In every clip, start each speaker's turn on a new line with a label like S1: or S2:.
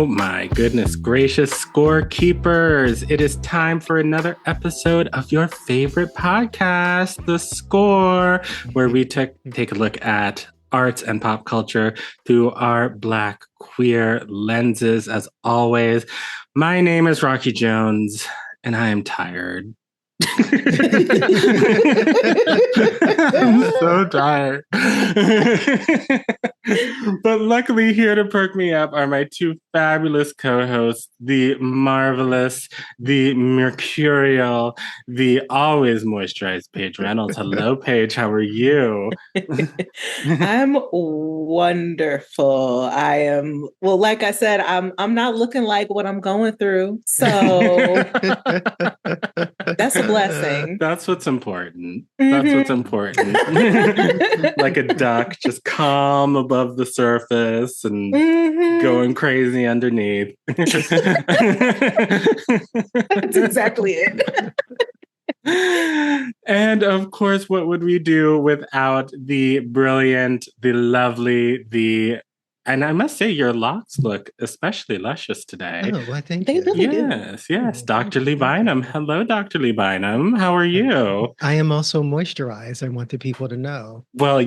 S1: Oh my goodness gracious, Scorekeepers. It is time for another episode of your favorite podcast, The Score, where we take a look at arts and pop culture through our Black queer lenses, as always. My name is Rocky Jones, and I am tired. I'm so tired. But luckily, here to perk me up are my two fabulous co-hosts, the marvelous, the mercurial, the always moisturized Paige Reynolds. Hello, Paige. How are you?
S2: I'm wonderful. I am, well, like I said, I'm not looking like what I'm going through. So that's a blessing.
S1: That's what's important. That's what's important. Like a duck, just calm above the surface and going crazy underneath.
S2: That's exactly it.
S1: And of course, what would we do without the brilliant, the lovely, and I must say your locks look especially luscious today.
S3: Oh, well, thank
S2: They
S3: you.
S2: really do.
S1: Yes. Dr. Lee Bynum. Hello, Dr. Lee Bynum. How are you?
S3: I am also moisturized. I want the people to know.
S1: Well,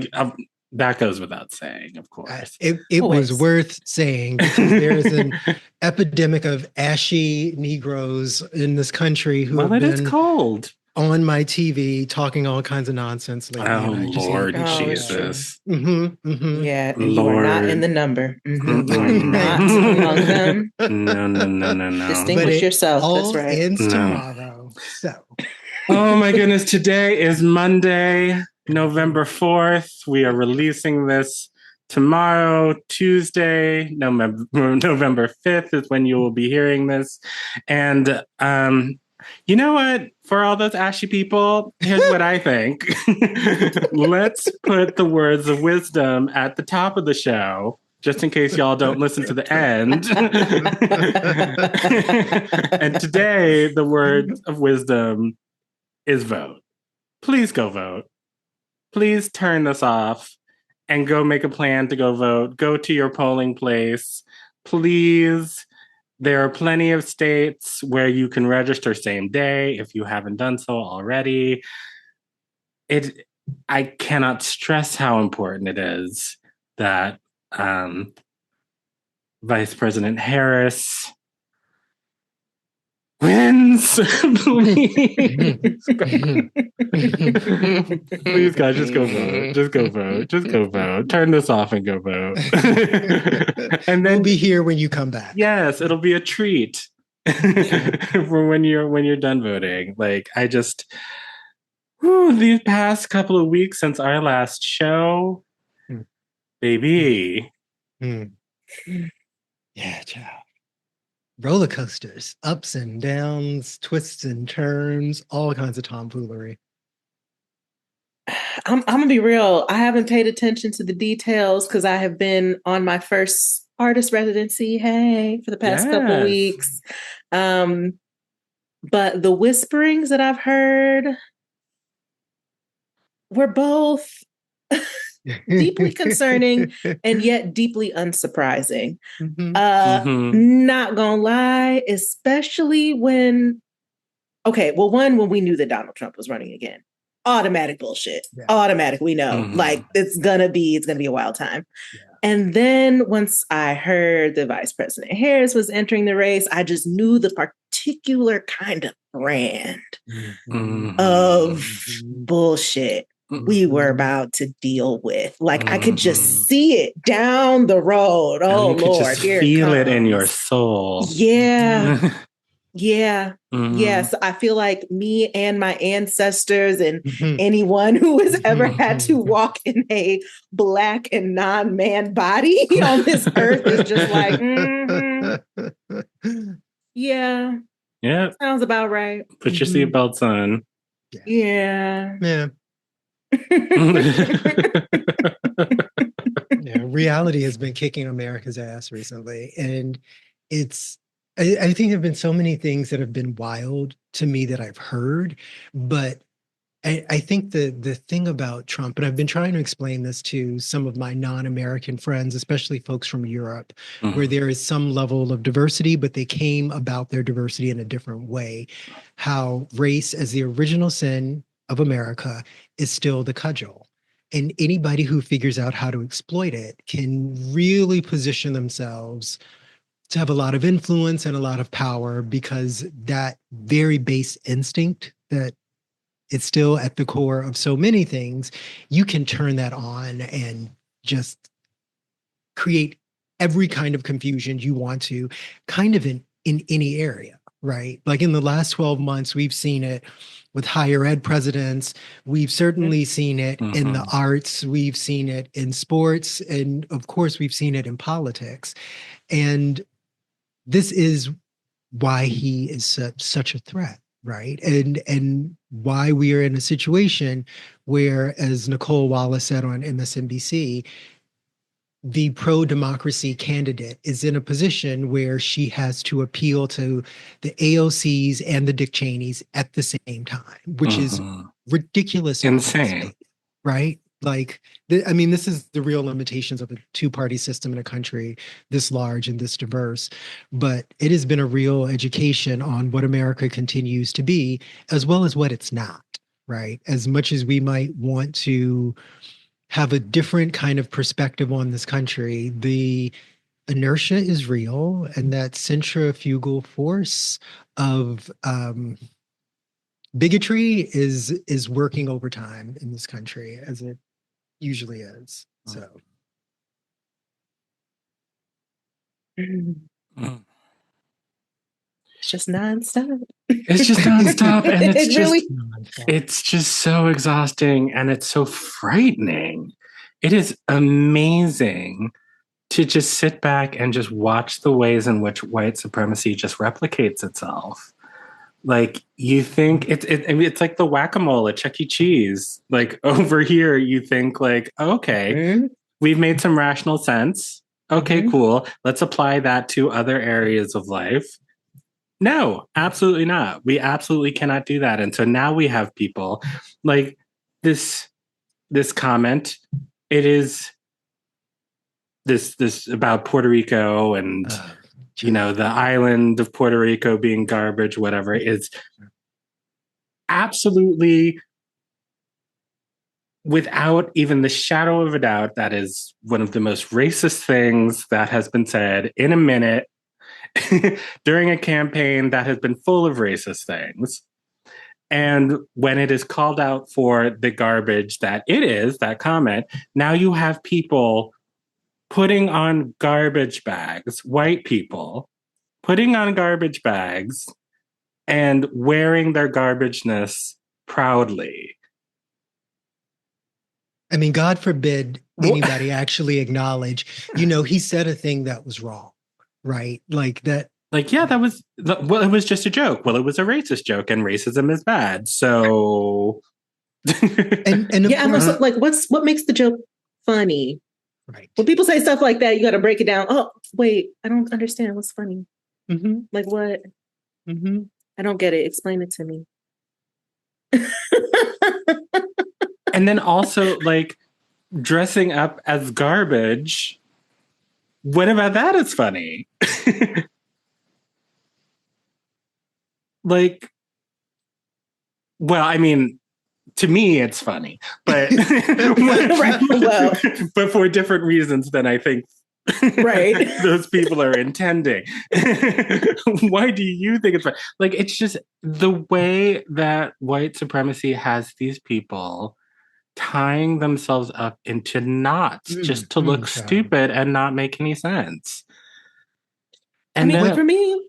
S1: that goes without saying, of course.
S3: It was worth saying because there is an epidemic of ashy Negroes in this country who have
S1: it's
S3: been
S1: cold
S3: on my TV talking all kinds of nonsense lately.
S1: Oh, Lord Jesus.
S2: Yeah,
S1: Lord.
S2: you are not in the number. You are not among them.
S1: No.
S2: Distinguish yourself.
S3: All
S2: That's right.
S3: ends tomorrow. So.
S1: Oh my goodness. Today is Monday, November 4th. We are releasing this tomorrow, Tuesday, November 5th is when you will be hearing this. And you know what? For all those ashy people, here's what I think. Let's put the words of wisdom at the top of the show, just in case y'all don't listen to the end. And today, the word of wisdom is vote. Please go vote. Please turn this off and go make a plan to go vote. Go to your polling place. Please. There are plenty of states where you can register same day if you haven't done so already. I cannot stress how important it is that Vice President Harris wins. Please, guys, just go vote. Just go vote. Just go vote. Turn this off and go vote. And then
S3: we'll be here when you come back.
S1: Yes, it'll be a treat for when you're done voting. Like these past couple of weeks since our last show, baby.
S3: Yeah, child. Roller coasters, ups and downs, twists and turns, all kinds of tomfoolery.
S2: I'm gonna be real. I haven't paid attention to the details because I have been on my first artist residency, for the past couple weeks. But the whisperings that I've heard were both deeply concerning and yet deeply unsurprising. Not gonna lie, especially when when we knew that Donald Trump was running again. Automatic bullshit. Yeah. Automatic, we know. Like it's gonna be a wild time. Yeah. And then once I heard that Vice President Harris was entering the race, I just knew the particular kind of brand of bullshit we were about to deal with. Like I could just see it down the road. Oh
S1: you
S2: Lord,
S1: just feel it in your soul.
S2: Yeah. Yeah. Yes. I feel like me and my ancestors and anyone who has ever had to walk in a Black and non-man body on this earth is just like, yeah.
S1: Yeah.
S2: Sounds about right.
S1: Put your seatbelts on.
S2: Yeah.
S3: Yeah. Reality has been kicking America's ass recently. And I think there have been so many things that have been wild to me that I've heard, but I think the thing about Trump, and I've been trying to explain this to some of my non-American friends, especially folks from Europe, where there is some level of diversity, but they came about their diversity in a different way. How race, as the original sin of America, is still the cudgel. And anybody who figures out how to exploit it can really position themselves to have a lot of influence and a lot of power, because that very base instinct that it's still at the core of so many things, you can turn that on and just create every kind of confusion you want to, kind of in any area, right? Like in the last 12 months, we've seen it with higher ed presidents. We've certainly seen it in the arts. We've seen it in sports. And of course, we've seen it in politics. And this is why he is such a threat, right? And why we are in a situation where, as Nicole Wallace said on MSNBC, the pro-democracy candidate is in a position where she has to appeal to the AOCs and the Dick Cheneys at the same time, which is ridiculous.
S1: Insane.
S3: Right? Like, I mean, this is the real limitations of a two-party system in a country this large and this diverse. But it has been a real education on what America continues to be, as well as what it's not, right? As much as we might want to have a different kind of perspective on this country, the inertia is real, and that centrifugal force of bigotry is working overtime in this country, as it usually is. So
S2: it's just nonstop.
S1: It's just nonstop, and it's just
S2: really,
S1: it's just so exhausting, and it's so frightening. It is amazing to just sit back and just watch the ways in which white supremacy just replicates itself. Like, you think it's like the whack-a-mole at Chuck E. Cheese. Like, over here, you think like, okay, we've made some rational sense. Okay, cool. Let's apply that to other areas of life. No, absolutely not. We absolutely cannot do that. And so now we have people like this comment. It is this about Puerto Rico and the island of Puerto Rico being garbage, whatever, is absolutely, without even the shadow of a doubt, that is one of the most racist things that has been said in a minute during a campaign that has been full of racist things. And when it is called out for the garbage that it is, that comment, now you have people putting on garbage bags, white people putting on garbage bags and wearing their garbageness proudly.
S3: I mean, God forbid anybody actually acknowledge, he said a thing that was wrong, right? Like that.
S1: Like, yeah, it was just a joke. Well, it was a racist joke, and racism is bad. So,
S2: and yeah, I'm also like, what makes the joke funny?
S3: Right.
S2: When people say stuff like that, you got to break it down. Oh, wait, I don't understand what's funny. Like what? I don't get it. Explain it to me.
S1: And then also, like, dressing up as garbage. What about that is funny? Like, well, I mean, to me, it's funny, but but for different reasons than I think those people are intending. Why do you think it's funny? Like, it's just the way that white supremacy has these people tying themselves up into knots just to look stupid and not make any sense. And
S2: I mean, for me,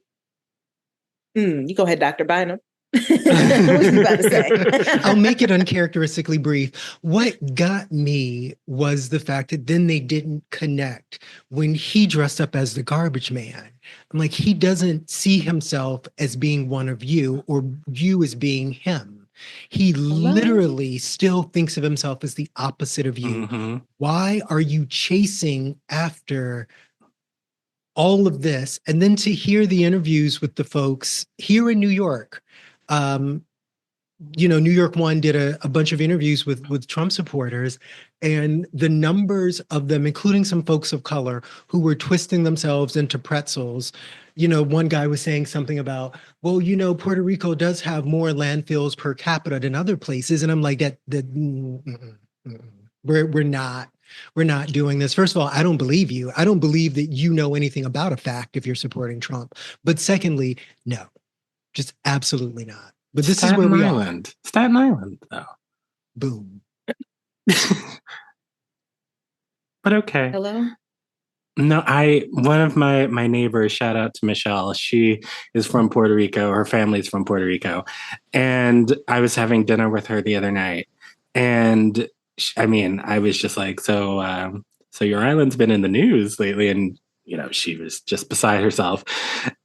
S2: you go ahead, Dr. Bynum. What you about to say?
S3: I'll make it uncharacteristically brief. What got me was the fact that then they didn't connect when he dressed up as the garbage man. I'm like, he doesn't see himself as being one of you, or you as being him. He literally still thinks of himself as the opposite of you. Why are you chasing after all of this? And then to hear the interviews with the folks here in New York, New York One did a bunch of interviews with Trump supporters, and the numbers of them, including some folks of color who were twisting themselves into pretzels. One guy was saying something about, well, Puerto Rico does have more landfills per capita than other places, and I'm like, we're not doing this. First of all, I don't believe you. I don't believe that you know anything about a fact if you're supporting Trump. But secondly, no, just absolutely not. But this is where we are.
S1: Staten Island, though.
S3: Boom.
S1: But okay.
S2: Hello?
S1: No, one of my neighbors, shout out to Michelle. She is from Puerto Rico. Her family's from Puerto Rico. And I was having dinner with her the other night. And I was just like, so your island's been in the news lately. And, she was just beside herself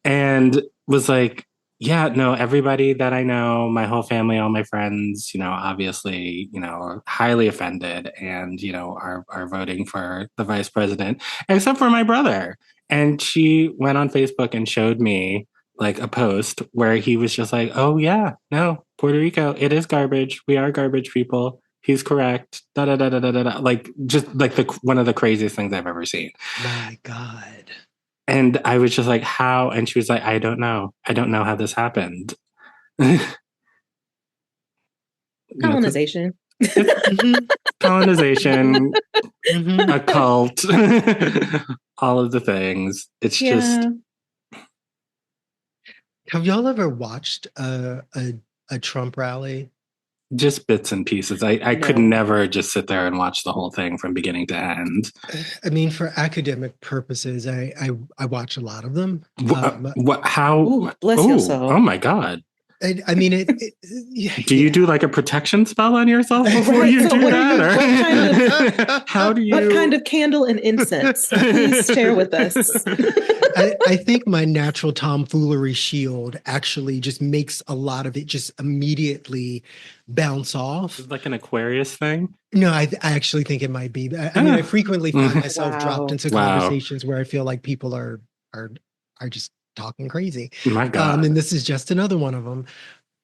S1: and was like, yeah, no, everybody that I know, my whole family, all my friends, obviously, are highly offended and, are voting for the vice president, except for my brother. And she went on Facebook and showed me like a post where he was just like, oh, yeah, no, Puerto Rico, it is garbage. We are garbage people. He's correct. Da da da da da da. Like just like one of the craziest things I've ever seen.
S3: My God.
S1: And I was just like, how? And she was like, I don't know. I don't know how this happened.
S2: Colonization.
S1: Colonization, a cult, all of the things. It's just.
S3: Have y'all ever watched a Trump rally?
S1: Just bits and pieces. I could never just sit there and watch the whole thing from beginning to end.
S3: I mean, for academic purposes, I watch a lot of them.
S1: How?
S2: Ooh, bless your soul.
S1: Oh my God.
S3: I mean,
S1: do you do like a protection spell on yourself before you do that? How do you?
S2: What kind of candle and incense? Please share with us.
S3: I think my natural tomfoolery shield actually just makes a lot of it just immediately bounce off.
S1: It's like an Aquarius thing?
S3: No, I actually think it might be. I mean, I frequently find myself dropped into conversations where I feel like people are just talking crazy.
S1: My God.
S3: And this is just another one of them.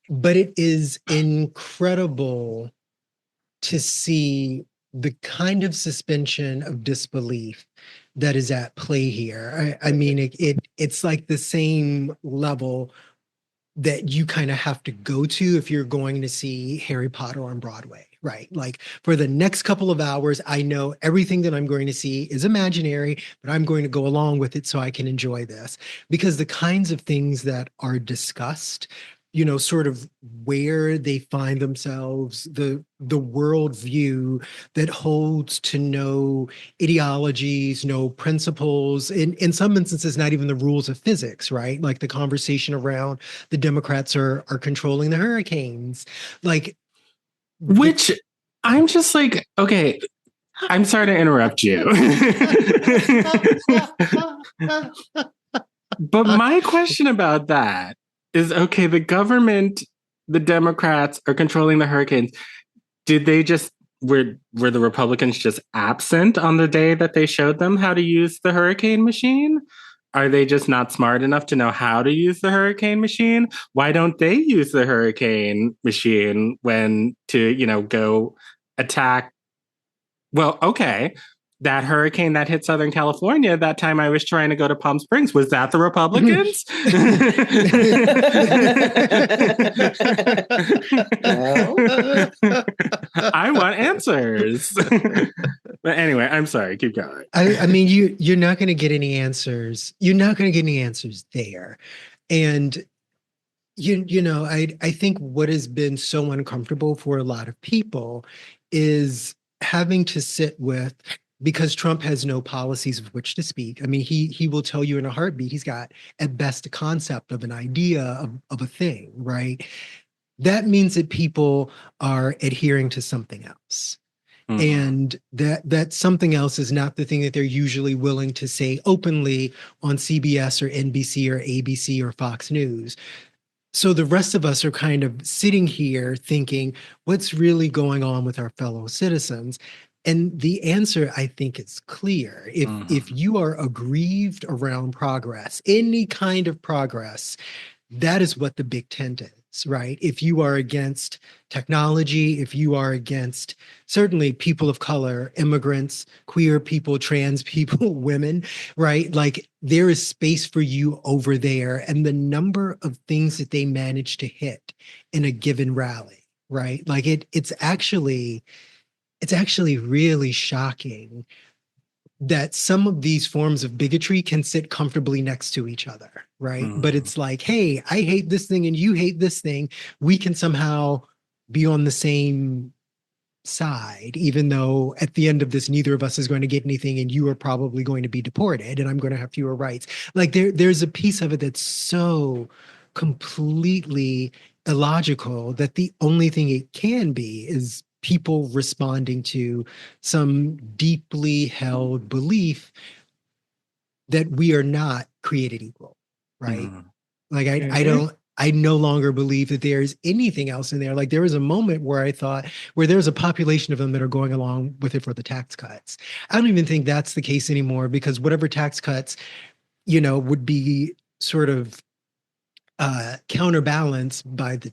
S3: But it is incredible to see the kind of suspension of disbelief that is at play here. I mean, it's like the same level that you kind of have to go to if you're going to see Harry Potter on Broadway, right? Like for the next couple of hours, I know everything that I'm going to see is imaginary, but I'm going to go along with it so I can enjoy this. Because the kinds of things that are discussed, sort of where they find themselves, the worldview that holds to no ideologies, no principles, in some instances, not even the rules of physics, right? Like the conversation around the Democrats are controlling the hurricanes.
S1: Which I'm just like, okay, I'm sorry to interrupt you. But my question about that is, okay, the government, the Democrats are controlling the hurricanes. Did they were the Republicans just absent on the day that they showed them how to use the hurricane machine? Are they just not smart enough to know how to use the hurricane machine? Why don't they use the hurricane machine when to, go attack? Well, okay. That hurricane that hit Southern California, that time I was trying to go to Palm Springs, was that the Republicans? I want answers. But anyway, I'm sorry. Keep going.
S3: I mean, you're not going to get any answers. You're not going to get any answers there. And I think what has been so uncomfortable for a lot of people is having to sit with, because Trump has no policies of which to speak. I mean, he will tell you in a heartbeat, he's got at best a concept of an idea of a thing, right? That means that people are adhering to something else. And that something else is not the thing that they're usually willing to say openly on CBS or NBC or ABC or Fox News. So the rest of us are kind of sitting here thinking, what's really going on with our fellow citizens? And the answer, I think, is clear. If you are aggrieved around progress, any kind of progress, that is what the big tent is. right? If you are against technology, if you are against certainly people of color, immigrants, queer people, trans people, women, right? Like there is space for you over there. And the number of things that they manage to hit in a given rally, right? Like it's actually really shocking that some of these forms of bigotry can sit comfortably next to each other, right? But it's like, hey, I hate this thing and you hate this thing. We can somehow be on the same side, even though at the end of this, neither of us is going to get anything and you are probably going to be deported and I'm going to have fewer rights. Like there's a piece of it that's so completely illogical that the only thing it can be is people responding to some deeply held belief that we are not created equal, right? Like I no longer believe that there's anything else in there. Like there was a moment where I thought, where there's a population of them that are going along with it for the tax cuts. I don't even think that's the case anymore because whatever tax cuts, would be sort of counterbalanced by the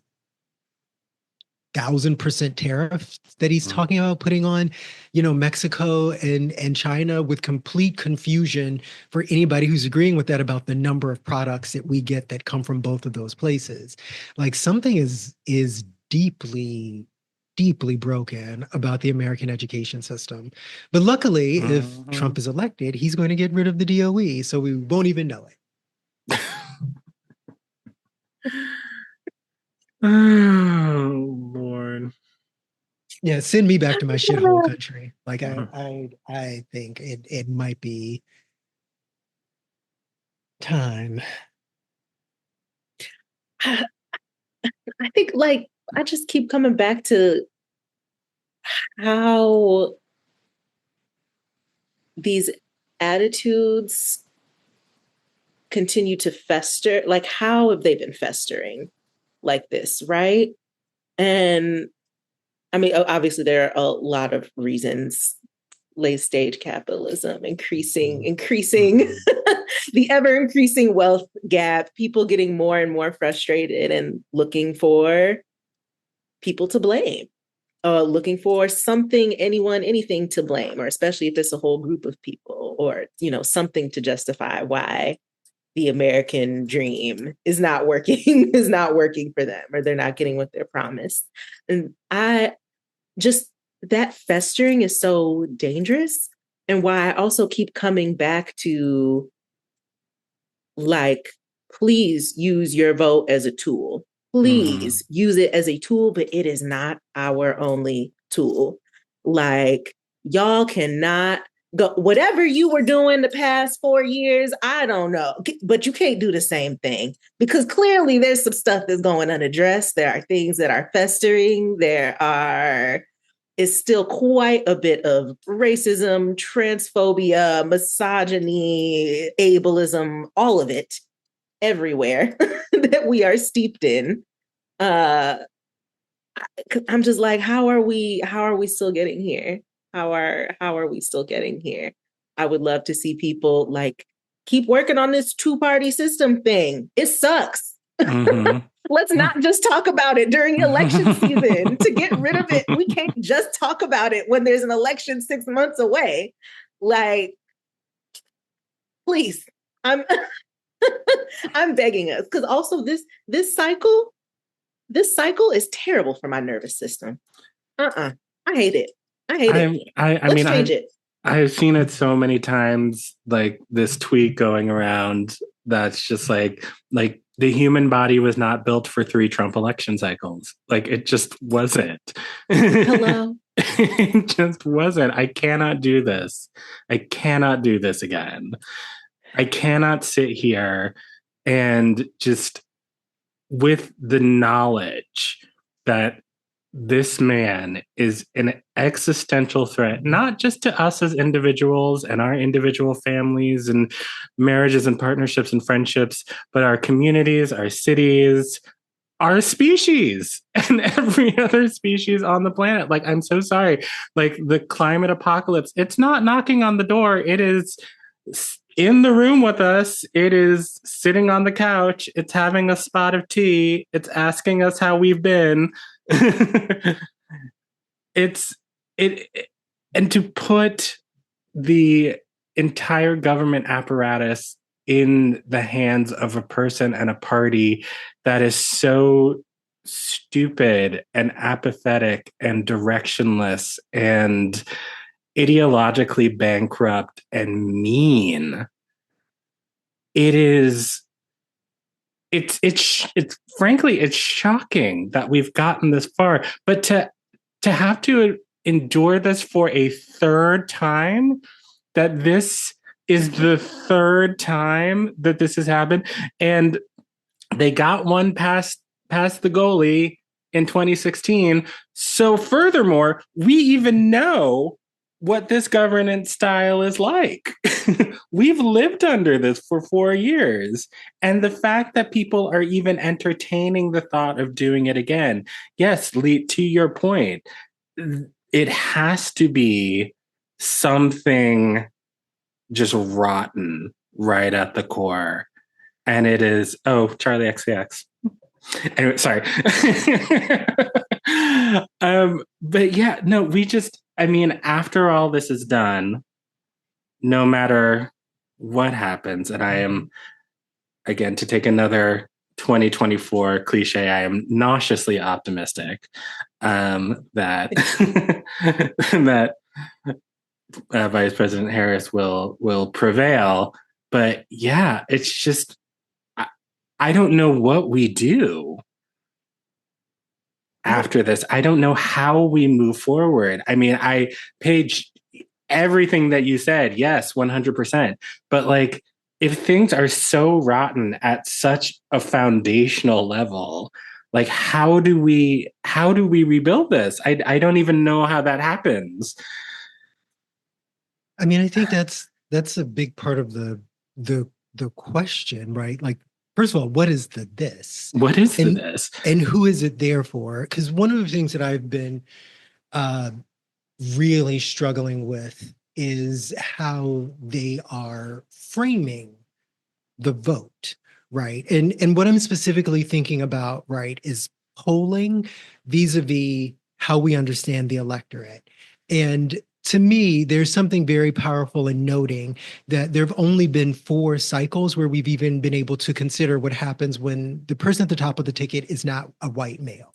S3: 1,000% tariff that he's talking about putting on, Mexico and China, with complete confusion for anybody who's agreeing with that about the number of products that we get that come from both of those places. Like something is deeply, deeply broken about the American education system. But luckily, if Trump is elected, he's going to get rid of the DOE, so we won't even know it.
S1: Oh Lord.
S3: Yeah, send me back to my shithole country. Like I think it might be time.
S2: I think like I just keep coming back to how these attitudes continue to fester. Like how have they been festering like this, right? And I mean, obviously there are a lot of reasons. Late stage capitalism, increasing the ever increasing wealth gap, people getting more and more frustrated and looking for people to blame, looking for something, anyone, anything to blame, or especially if it's a whole group of people, or something to justify why the American dream is not working is not working for them, or they're not getting what they're promised. And that festering is so dangerous, and why I also keep coming back to, like, please use your vote as a tool. Please use it as a tool, but it is not our only tool. Like, y'all cannot go, whatever you were doing the past 4 years, I don't know, but you can't do the same thing, because clearly there's some stuff that's going unaddressed. There are things that are festering. Is still quite a bit of racism, transphobia, misogyny, ableism, all of it everywhere that we are steeped in. I'm just like, how are we still getting here? How are we still getting here? I would love to see people like keep working on this two-party system thing. It sucks. Let's not just talk about it during election season to get rid of it. We can't just talk about it when there's an election 6 months away. Like, please, I'm begging us, because also this cycle is terrible for my nervous system. I hate it. I hate it. Let's change it.
S1: I've seen it so many times, like this tweet going around that's just like the human body was not built for 3 Trump election cycles. Like it just wasn't.
S2: Hello.
S1: It just wasn't. I cannot do this. I cannot do this again. I cannot sit here and just, with the knowledge that this man is an existential threat, not just to us as individuals and our individual families and marriages and partnerships and friendships, but our communities, our cities, our species, and every other species on the planet. Like, I'm so sorry. Like, the climate apocalypse, it's not knocking on the door. It is in the room with us. It is sitting on the couch. It's having a spot of tea. It's asking us how we've been. it's it and to put the entire government apparatus in the hands of a person and a party that is so stupid and apathetic and directionless and ideologically bankrupt and mean. It's frankly, it's shocking that we've gotten this far, but to have to endure this for a third time, that this is the third time that this has happened, and they got one past the goalie in 2016. So furthermore, we even know what this governance style is like. We've lived under this for 4 years. And the fact that people are even entertaining the thought of doing it again, yes, Lee, to your point, it has to be something just rotten right at the core. And it is, oh, Charlie XCX. Anyway, sorry. But yeah, no, after all this is done, no matter what happens, and I am, again, to take another 2024 cliche, I am nauseously optimistic that that Vice President Harris will prevail. But yeah, it's just, I don't know what we do after this. I don't know how we move forward. I mean, Paige, everything that you said, yes, 100%. But like, if things are so rotten at such a foundational level, like how do we rebuild this? I don't even know how that happens.
S3: I mean, I think that's a big part of the question, right? Like, first of all, what is the this?
S1: What is the this?
S3: And who is it there for? Because one of the things that I've been really struggling with is how they are framing the vote, right? And what I'm specifically thinking about, right, is polling vis-a-vis how we understand the electorate. And to me, there's something very powerful in noting that there have only been 4 cycles where we've even been able to consider what happens when the person at the top of the ticket is not a white male.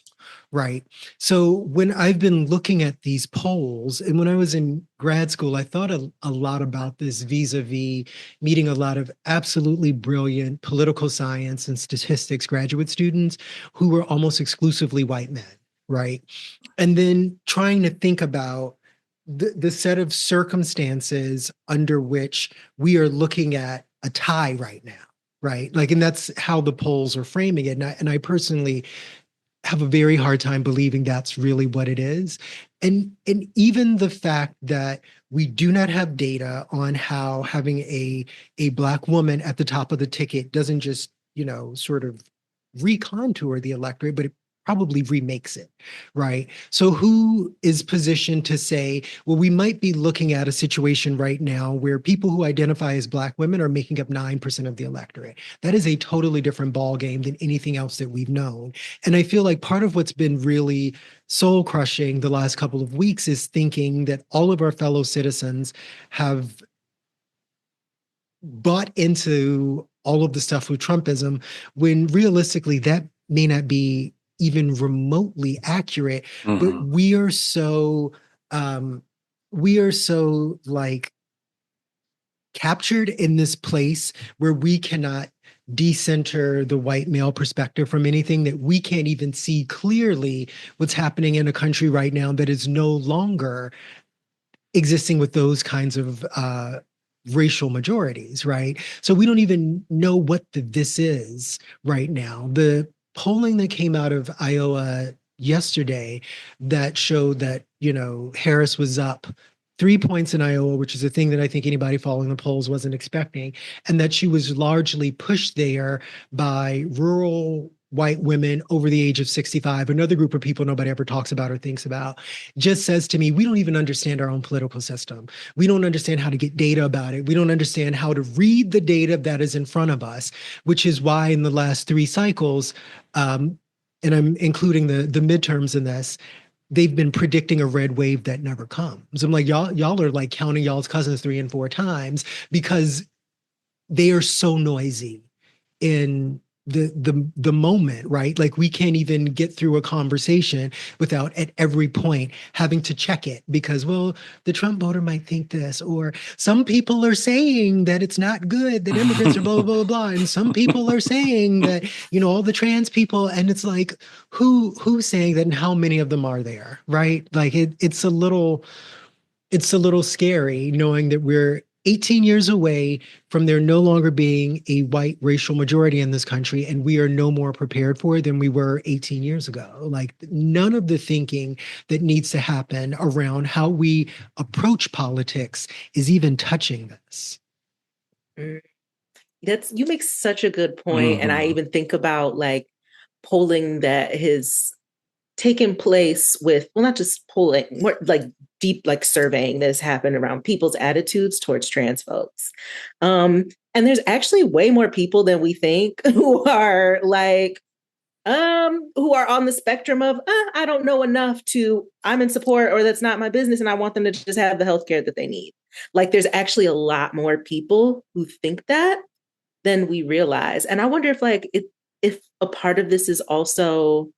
S3: Right. So when I've been looking at these polls, and when I was in grad school, I thought a lot about this vis-a-vis meeting a lot of absolutely brilliant political science and statistics graduate students who were almost exclusively white men. Right. And then trying to think about the set of circumstances under which we are looking at a tie right now. Right. Like, and that's how the polls are framing it. And I personally have a very hard time believing that's really what it is. And even the fact that we do not have data on how having a Black woman at the top of the ticket doesn't just, sort of recontour the electorate, but it probably remakes it, right? So who is positioned to say, well, we might be looking at a situation right now where people who identify as Black women are making up 9% of the electorate. That is a totally different ballgame than anything else that we've known. And I feel like part of what's been really soul crushing the last couple of weeks is thinking that all of our fellow citizens have bought into all of the stuff with Trumpism, when realistically that may not be even remotely accurate. But we are so like captured in this place where we cannot decenter the white male perspective from anything, that we can't even see clearly what's happening in a country right now that is no longer existing with those kinds of racial majorities, right? So we don't even know what this is right now. The polling that came out of Iowa yesterday that showed that, Harris was up 3 points in Iowa, which is a thing that I think anybody following the polls wasn't expecting, and that she was largely pushed there by rural white women over the age of 65, another group of people nobody ever talks about or thinks about, just says to me, we don't even understand our own political system. We don't understand how to get data about it. We don't understand how to read the data that is in front of us, which is why in the last 3 cycles, and I'm including the midterms in this, they've been predicting a red wave that never comes. I'm like, y'all are like counting y'all's cousins 3 and 4 times because they are so noisy in the moment, right? Like we can't even get through a conversation without at every point having to check it because, well, the Trump voter might think this, or some people are saying that it's not good that immigrants are blah, blah, blah, blah. And some people are saying that, all the trans people, and it's like, who's saying that and how many of them are there, right? Like it's a little scary knowing that we're 18 years away from there no longer being a white racial majority in this country, and we are no more prepared for it than we were 18 years ago. Like none of the thinking that needs to happen around how we approach politics is even touching this.
S2: You make such a good point. And I even think about like polling that has taken place with, well, not just polling, more like deep like surveying that has happened around people's attitudes towards trans folks. And there's actually way more people than we think who are like, who are on the spectrum of, I don't know enough to, I'm in support, or that's not my business, and I want them to just have the healthcare that they need. Like there's actually a lot more people who think that than we realize. And I wonder if like, if a part of this is also,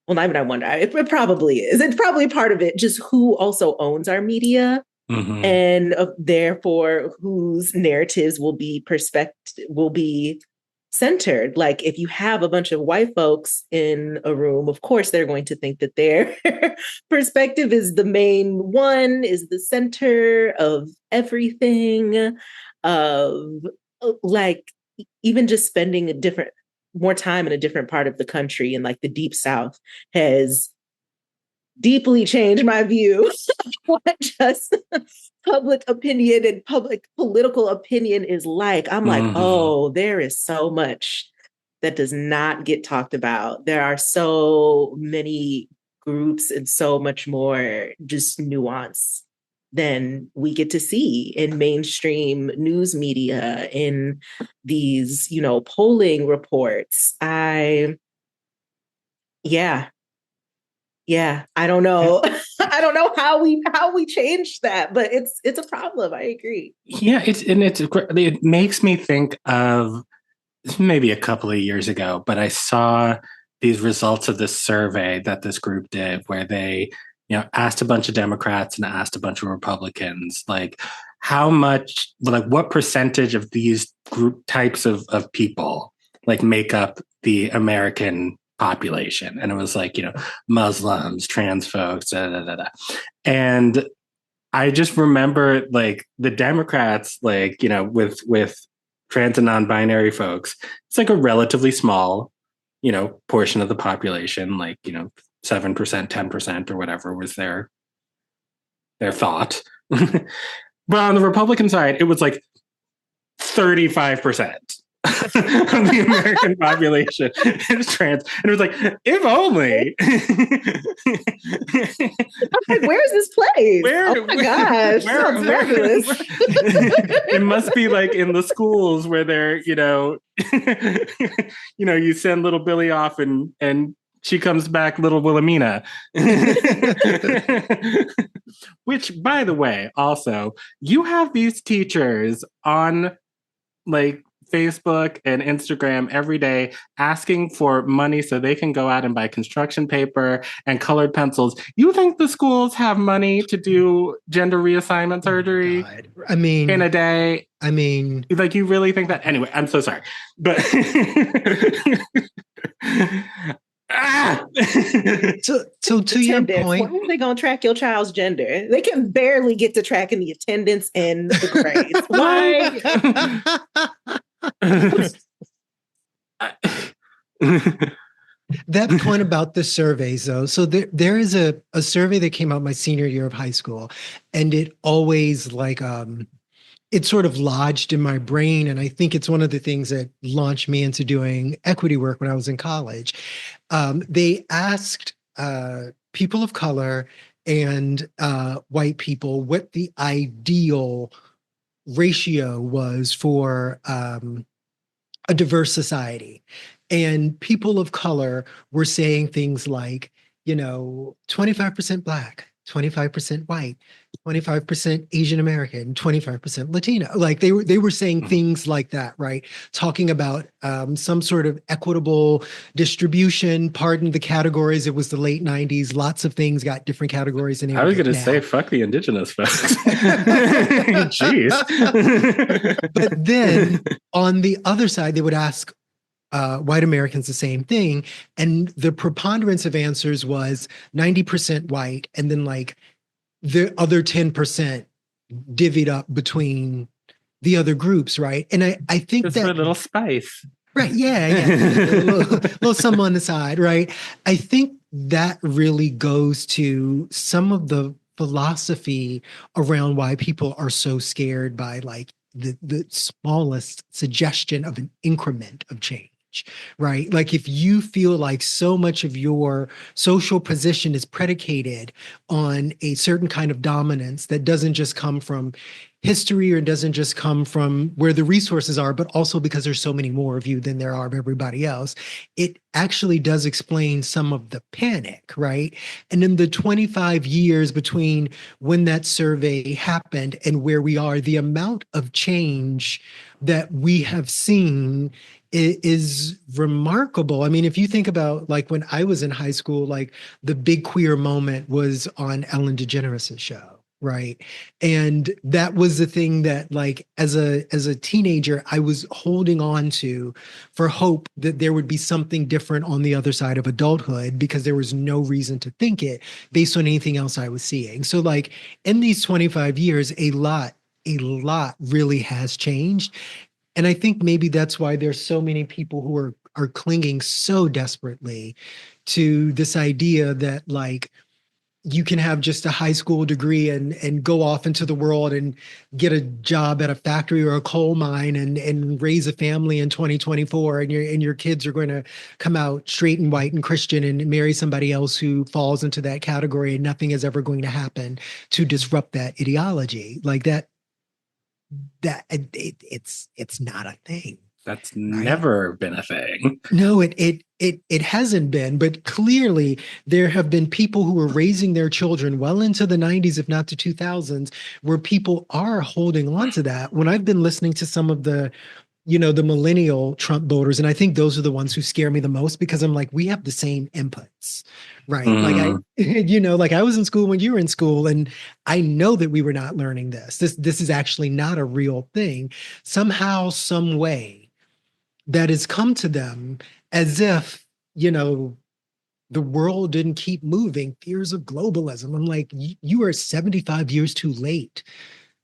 S2: well, not even I wonder, it probably is. It's probably part of it, just who also owns our media and therefore whose narratives will be centered. Like if you have a bunch of white folks in a room, of course, they're going to think that their perspective is the main one, is the center of everything, of like even just spending more time in a different part of the country, and like the Deep South has deeply changed my view of what just public opinion and public political opinion is like. I'm like, oh, there is so much that does not get talked about. There are so many groups and so much more just nuance than we get to see in mainstream news media, in these, polling reports. I don't know. I don't know how we change that, but it's a problem. I agree.
S1: Yeah, it makes me think of maybe a couple of years ago, but I saw these results of this survey that this group did where they asked a bunch of Democrats and asked a bunch of Republicans, like how much, like what percentage of these group types of people like make up the American population. And it was like, Muslims, trans folks, And I just remember like the Democrats, like, with trans and non-binary folks, it's like a relatively small, portion of the population, like, 7%, 10% or whatever was their thought. But on the Republican side, it was like 35% of the American population is trans. And it was like, if only.
S2: Like, where's this place? Oh my gosh, sounds fabulous.
S1: It must be like in the schools where they're, you send little Billy off and she comes back little Wilhelmina. Which, by the way, also, you have these teachers on like Facebook and Instagram every day asking for money so they can go out and buy construction paper and colored pencils. You think the schools have money to do gender reassignment surgery in a day? Like, you really think that? Anyway, I'm so sorry. But
S3: So to your point,
S2: when are they going to track your child's gender? They can barely get to tracking the attendance and the grades. Why?
S3: That point about the surveys, though. So there is a survey that came out my senior year of high school, and it always like it sort of lodged in my brain. And I think it's one of the things that launched me into doing equity work when I was in college. They asked people of color and white people what the ideal ratio was for a diverse society. And people of color were saying things like, 25% Black, 25% white, 25% Asian American, 25% Latino. Like they were saying things like that, right? Talking about some sort of equitable distribution. Pardon the categories. It was the late 90s. Lots of things got different categories in.
S1: I was going to say, fuck the indigenous folks. Jeez.
S3: But then on the other side, they would ask white Americans the same thing. And the preponderance of answers was 90% white, and then like the other 10% divvied up between the other groups, right? And I think
S1: just
S3: that
S1: for a little spice.
S3: Right. Yeah. A little some on the side, right? I think that really goes to some of the philosophy around why people are so scared by like the smallest suggestion of an increment of change. Right. Like if you feel like so much of your social position is predicated on a certain kind of dominance that doesn't just come from history or doesn't just come from where the resources are, but also because there's so many more of you than there are of everybody else, it actually does explain some of the panic, right? And in the 25 years between when that survey happened and where we are, the amount of change that we have seen is remarkable. I mean, if you think about like when I was in high school, like the big queer moment was on Ellen DeGeneres' show. Right. And that was the thing that like as a teenager, I was holding on to for hope that there would be something different on the other side of adulthood because there was no reason to think it based on anything else I was seeing. So like in these 25 years, a lot really has changed. And I think maybe that's why there's so many people who are clinging so desperately to this idea that like you can have just a high school degree and go off into the world and get a job at a factory or a coal mine and raise a family in 2024 and your kids are going to come out straight and white and Christian and marry somebody else who falls into that category and nothing is ever going to happen to disrupt that ideology. Like it's not a thing.
S1: That's
S3: right?
S1: never been a thing.
S3: No, it hasn't been, but clearly there have been people who were raising their children well into the 90s, if not the 2000s, where people are holding on to that. When I've been listening to some of the millennial Trump voters, and I think those are the ones who scare me the most because I'm like, we have the same inputs, right? Like like I was in school when you were in school, and I know that we were not learning this. This is actually not a real thing. Somehow, some way, that has come to them as if, the world didn't keep moving, fears of globalism. I'm like, you are 75 years too late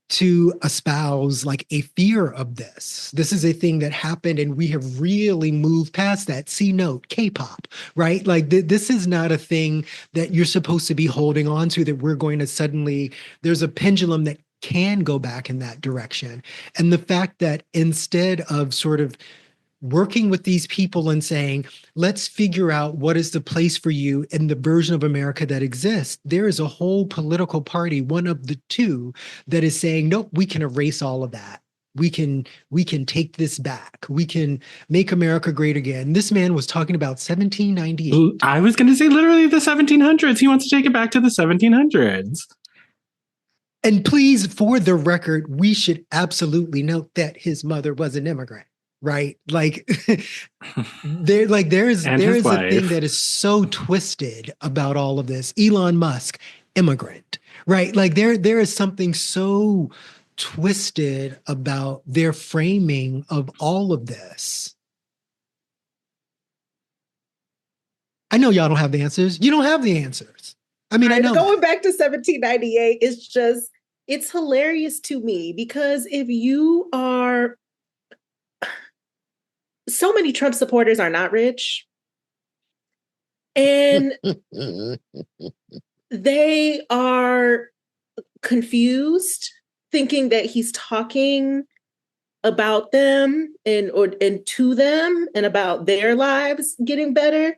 S3: to espouse like a fear of this. This is a thing that happened and we have really moved past that. C note, K-pop, right? Like this is not a thing that you're supposed to be holding on to, that we're going to suddenly, there's a pendulum that can go back in that direction. And the fact that instead of sort of working with these people and saying, let's figure out what is the place for you in the version of America that exists. There is a whole political party, one of the two, that is saying, nope, we can erase all of that. We can take this back. We can make America great again. This man was talking about 1798.
S1: I was going to say literally the 1700s. He wants to take it back to the 1700s.
S3: And please, for the record, we should absolutely note that his mother was an immigrant. Right. Like there is a thing that is so twisted about all of this. Elon Musk, immigrant, right? Like there is something so twisted about their framing of all of this. I know y'all don't have the answers. You don't have the answers. I mean, I know.
S2: Going back to 1798 is just, it's hilarious to me because if you are, so many Trump supporters are not rich. And they are confused thinking that he's talking about them and to them and about their lives getting better.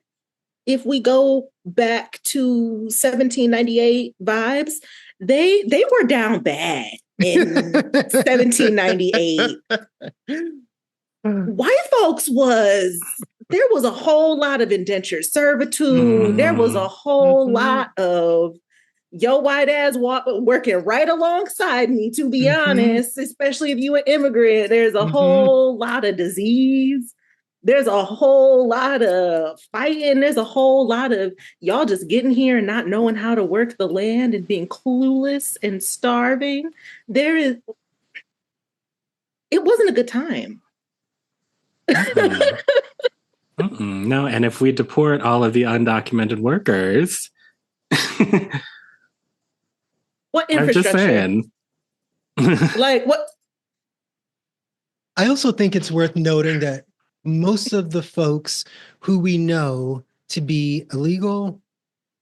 S2: If we go back to 1798 vibes, they were down bad in 1798. White folks there was a whole lot of indentured servitude. There was a whole lot of your white ass working right alongside me, to be honest, especially if you an immigrant. There's a whole lot of disease. There's a whole lot of fighting. There's a whole lot of y'all just getting here and not knowing how to work the land and being clueless and starving. It wasn't a good time.
S1: No, and if we deport all of the undocumented workers,
S2: what infrastructure?
S1: I'm just saying.
S2: Like what?
S3: I also think it's worth noting that most of the folks who we know to be illegal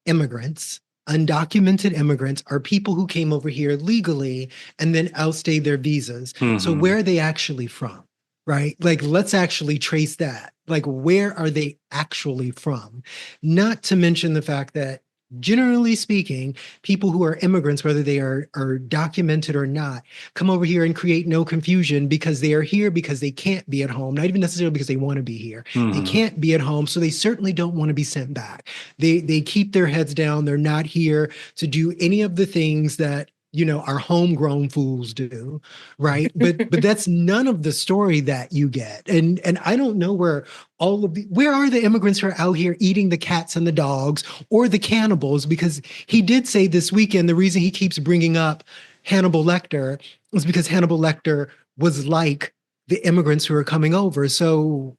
S3: immigrants, undocumented immigrants, are people who came over here legally and then outstayed their visas. So where are they actually from? Right? Like, let's actually trace that. Like, where are they actually from? Not to mention the fact that, generally speaking, people who are immigrants, whether they are documented or not, come over here and create no confusion because they are here because they can't be at home, not even necessarily because they want to be here. They can't be at home, so they certainly don't want to be sent back. They keep their heads down. They're not here to do any of the things that, you know, our homegrown fools do, right? But that's none of the story that you get. And I don't know where are the immigrants who are out here eating the cats and the dogs or the cannibals? Because he did say this weekend, the reason he keeps bringing up Hannibal Lecter was because Hannibal Lecter was like the immigrants who are coming over. So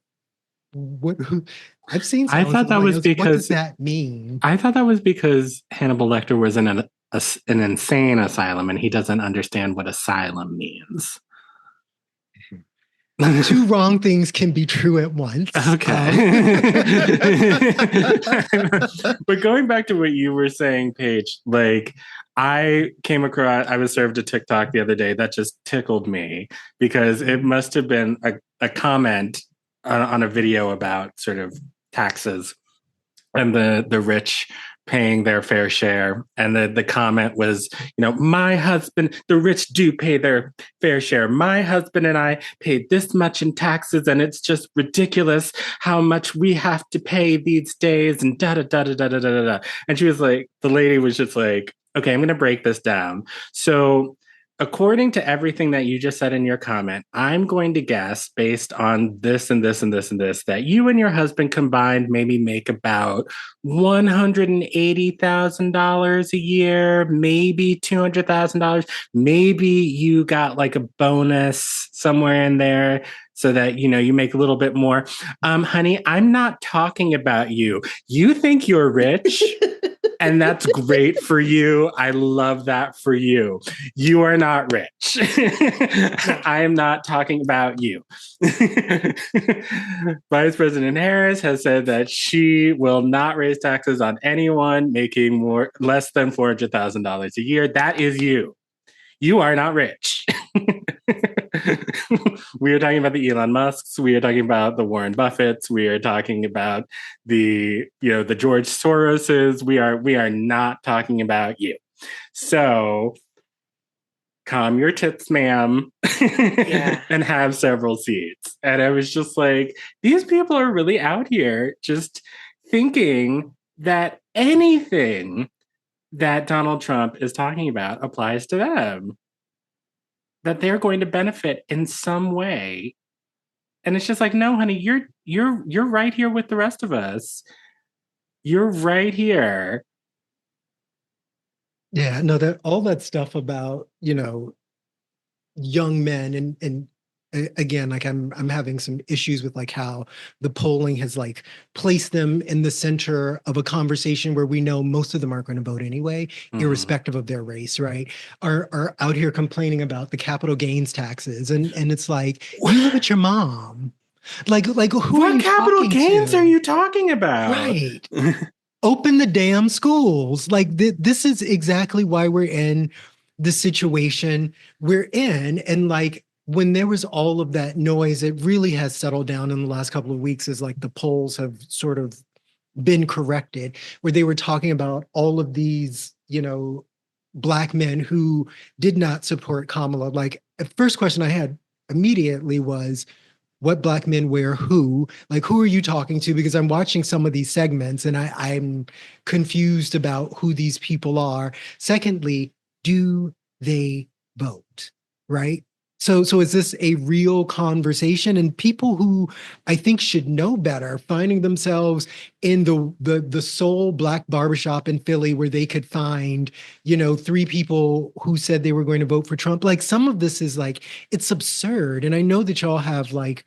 S3: I've seen.
S1: I thought that was because.
S3: What does that mean?
S1: I thought that was because Hannibal Lecter was in an insane asylum and he doesn't understand what asylum means.
S3: Two wrong things can be true at once.
S1: Okay. But going back to what you were saying, Paige, like I was served a TikTok the other day that just tickled me because it must have been a comment on a video about sort of taxes and the rich paying their fair share. And the comment was, you know, the rich do pay their fair share. My husband and I paid this much in taxes, and it's just ridiculous how much we have to pay these days, and da da da da da da da da. And she was like, the lady was just like, okay, I'm going to break this down. So according to everything that you just said in your comment, I'm going to guess, based on this and this and this and this, that you and your husband combined maybe make about $180,000 a year, maybe $200,000. Maybe you got like a bonus somewhere in there so that, you know, you make a little bit more. Honey, I'm not talking about you. You think you're rich. And that's great for you. I love that for you. You are not rich. I am not talking about you. Vice President Harris has said that she will not raise taxes on anyone making less than $400,000 a year. That is you. You are not rich. We are talking about the Elon Musks. We are talking about the Warren Buffetts. We are talking about the George Soroses. We are not talking about you. So calm your tits, ma'am, and have several seats. And I was just like, these people are really out here just thinking that anything that Donald Trump is talking about applies to them, that they're going to benefit in some way. And it's just like, no, honey, you're right here with the rest of us. You're right here.
S3: Yeah, no, that all that stuff about, you know, young men and again, like I'm having some issues with like how the polling has like placed them in the center of a conversation where we know most of them aren't going to vote anyway, irrespective of their race, right? Are out here complaining about the capital gains taxes, and it's like, you live with your mom. Like who
S1: what capital gains are you talking about?
S3: Right. Open the damn schools. Like this is exactly why we're in the situation we're in. And like, when there was all of that noise, it really has settled down in the last couple of weeks as like the polls have sort of been corrected, where they were talking about all of these, Black men who did not support Kamala. Like, the first question I had immediately was, what Black men wear who? Like, who are you talking to? Because I'm watching some of these segments and I'm confused about who these people are. Secondly, do they vote? Right? So is this a real conversation? And people who I think should know better, finding themselves in the sole Black barbershop in Philly where they could find, 3 people who said they were going to vote for Trump. Like, some of this is like, it's absurd. And I know that y'all have like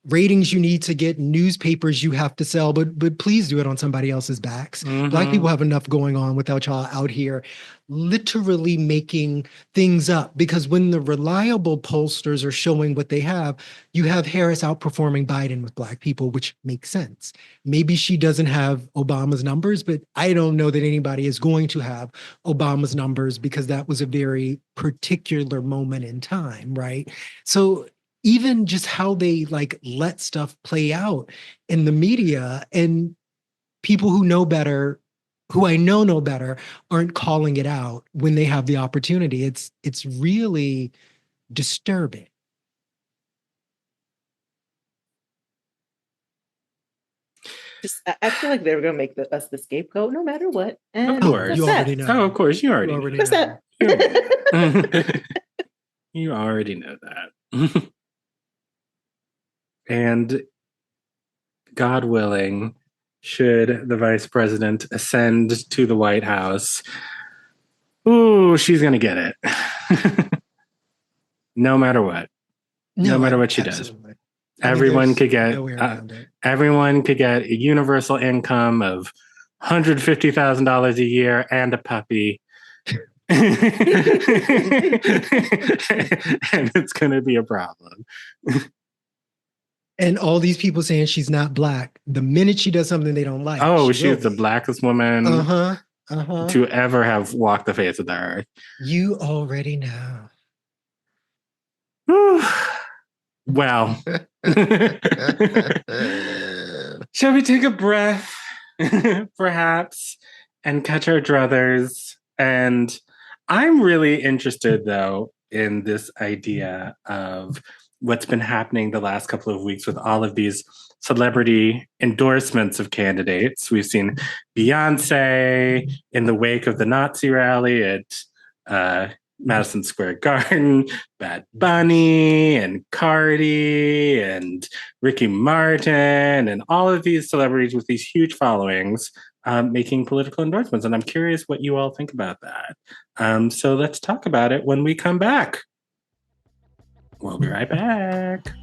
S3: ratings you need to get, newspapers you have to sell, but please do it on somebody else's backs. Black people have enough going on without y'all out here literally making things up. Because when the reliable pollsters are showing what they have, you have Harris outperforming Biden with Black people, which makes sense. Maybe she doesn't have Obama's numbers, but I don't know that anybody is going to have Obama's numbers because that was a very particular moment in time, right? So even just how they like let stuff play out in the media, and people who know better, who I know better, aren't calling it out when they have the opportunity. It's really disturbing.
S2: I feel like they were going to make us the scapegoat no matter what. And
S1: of course.
S3: You already know.
S1: Oh, of course. You already know.
S2: What's that?
S1: You already know that. And God willing, should the vice president ascend to the White House, ooh, she's going to get it. No matter what. No matter what she
S3: absolutely.
S1: does. Everyone could get a universal income of $150,000 a year and a puppy. And it's going to be a problem.
S3: And all these people saying she's not Black, the minute she does something they don't like.
S1: Oh, she's the blackest woman to ever have walked the face of the earth.
S3: You already know.
S1: Well, shall we take a breath, perhaps, and catch our druthers? And I'm really interested, though, in this idea of what's been happening the last couple of weeks with all of these celebrity endorsements of candidates. We've seen Beyonce in the wake of the Nazi rally at Madison Square Garden, Bad Bunny and Cardi and Ricky Martin and all of these celebrities with these huge followings making political endorsements. And I'm curious what you all think about that. So let's talk about it when we come back. We'll be right back.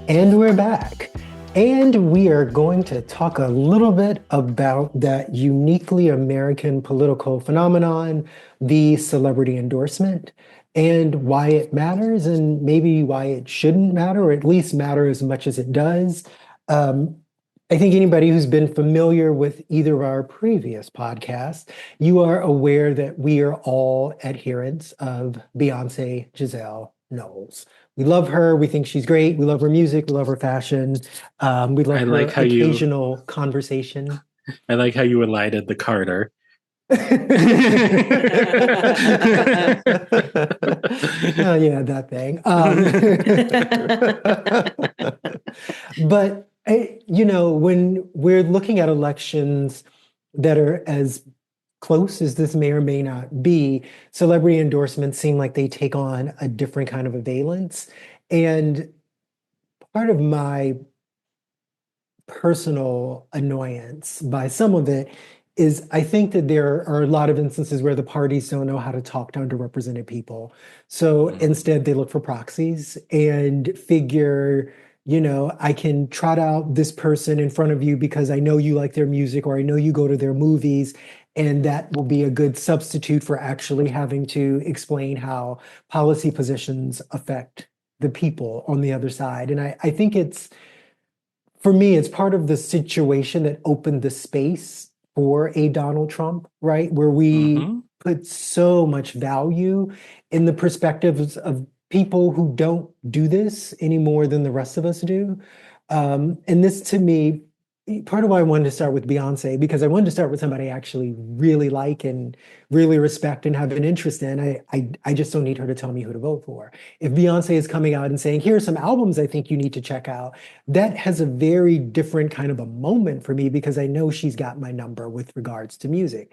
S3: And we're back. And we are going to talk a little bit about that uniquely American political phenomenon, the celebrity endorsement, and why it matters, and maybe why it shouldn't matter, or at least matter as much as it does. I think anybody who's been familiar with either of our previous podcasts, you are aware that we are all adherents of Beyonce Giselle Knowles. We love her. We think she's great. We love her music. We love her fashion. We love her occasional conversation.
S1: I like how you elided the Carter.
S3: Oh, yeah, that thing. But when we're looking at elections that are as close as this may or may not be, celebrity endorsements seem like they take on a different kind of a valence. And part of my personal annoyance by some of it is I think that there are a lot of instances where the parties don't know how to talk to underrepresented people. So instead, they look for proxies and figure, I can trot out this person in front of you because I know you like their music or I know you go to their movies. And that will be a good substitute for actually having to explain how policy positions affect the people on the other side. And I think for me, it's part of the situation that opened the space for a Donald Trump, right? Where we put so much value in the perspectives of people who don't do this any more than the rest of us do. And this, to me, part of why I wanted to start with Beyonce, because I wanted to start with somebody I actually really like and really respect and have an interest in. I just don't need her to tell me who to vote for. If Beyonce is coming out and saying, here are some albums I think you need to check out, that has a very different kind of a moment for me because I know she's got my number with regards to music.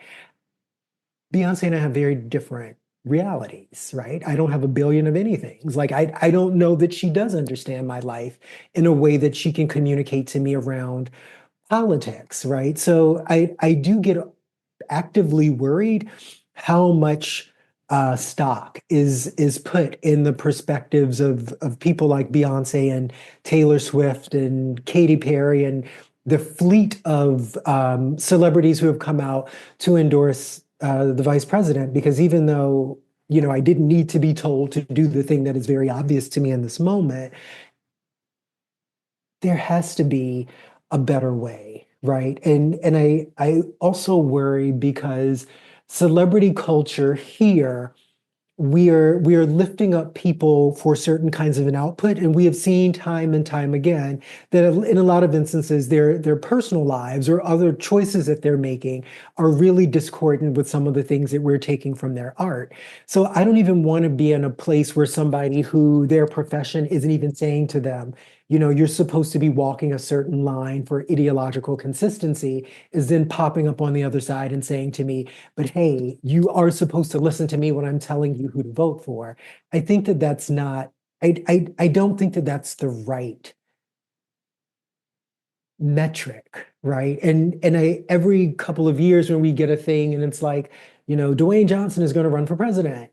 S3: Beyonce and I have very different realities, right? I don't have a billion of anything. Like I don't know that she does understand my life in a way that she can communicate to me around politics, right? So I do get actively worried how much stock is put in the perspectives of people like Beyonce and Taylor Swift and Katy Perry and the fleet of celebrities who have come out to endorse the vice president. Because even though, I didn't need to be told to do the thing that is very obvious to me in this moment, there has to be a better way, right? And I also worry because celebrity culture here, we are lifting up people for certain kinds of an output, and we have seen time and time again that in a lot of instances their personal lives or other choices that they're making are really discordant with some of the things that we're taking from their art. So I don't even want to be in a place where somebody who their profession isn't even saying to them, you're supposed to be walking a certain line for ideological consistency, is then popping up on the other side and saying to me, but hey, you are supposed to listen to me when I'm telling you who to vote for. I think that that's not, I don't think that that's the right metric, right? And every couple of years when we get a thing and it's like, Dwayne Johnson is going to run for president.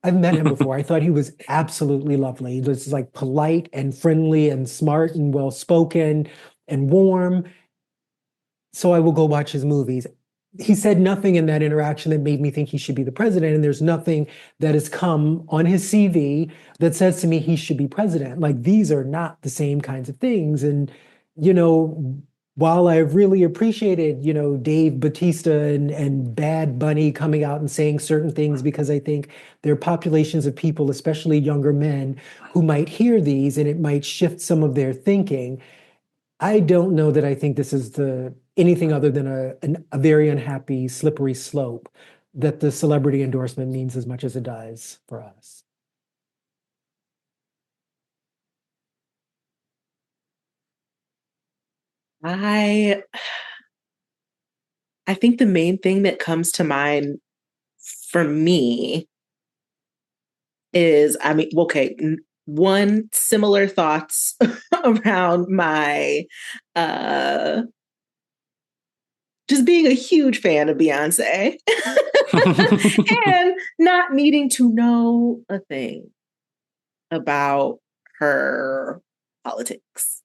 S3: I've met him before. I thought he was absolutely lovely. He was like polite and friendly and smart and well-spoken and warm. So I will go watch his movies. He said nothing in that interaction that made me think he should be the president. And there's nothing that has come on his CV that says to me he should be president. Like these are not the same kinds of things. And, while I've really appreciated, Dave Bautista and Bad Bunny coming out and saying certain things because I think there are populations of people, especially younger men, who might hear these and it might shift some of their thinking. I don't know that I think this is anything other than a very unhappy, slippery slope that the celebrity endorsement means as much as it does for us.
S2: I think the main thing that comes to mind for me is, okay, one, similar thoughts around my just being a huge fan of Beyonce and not needing to know a thing about her politics.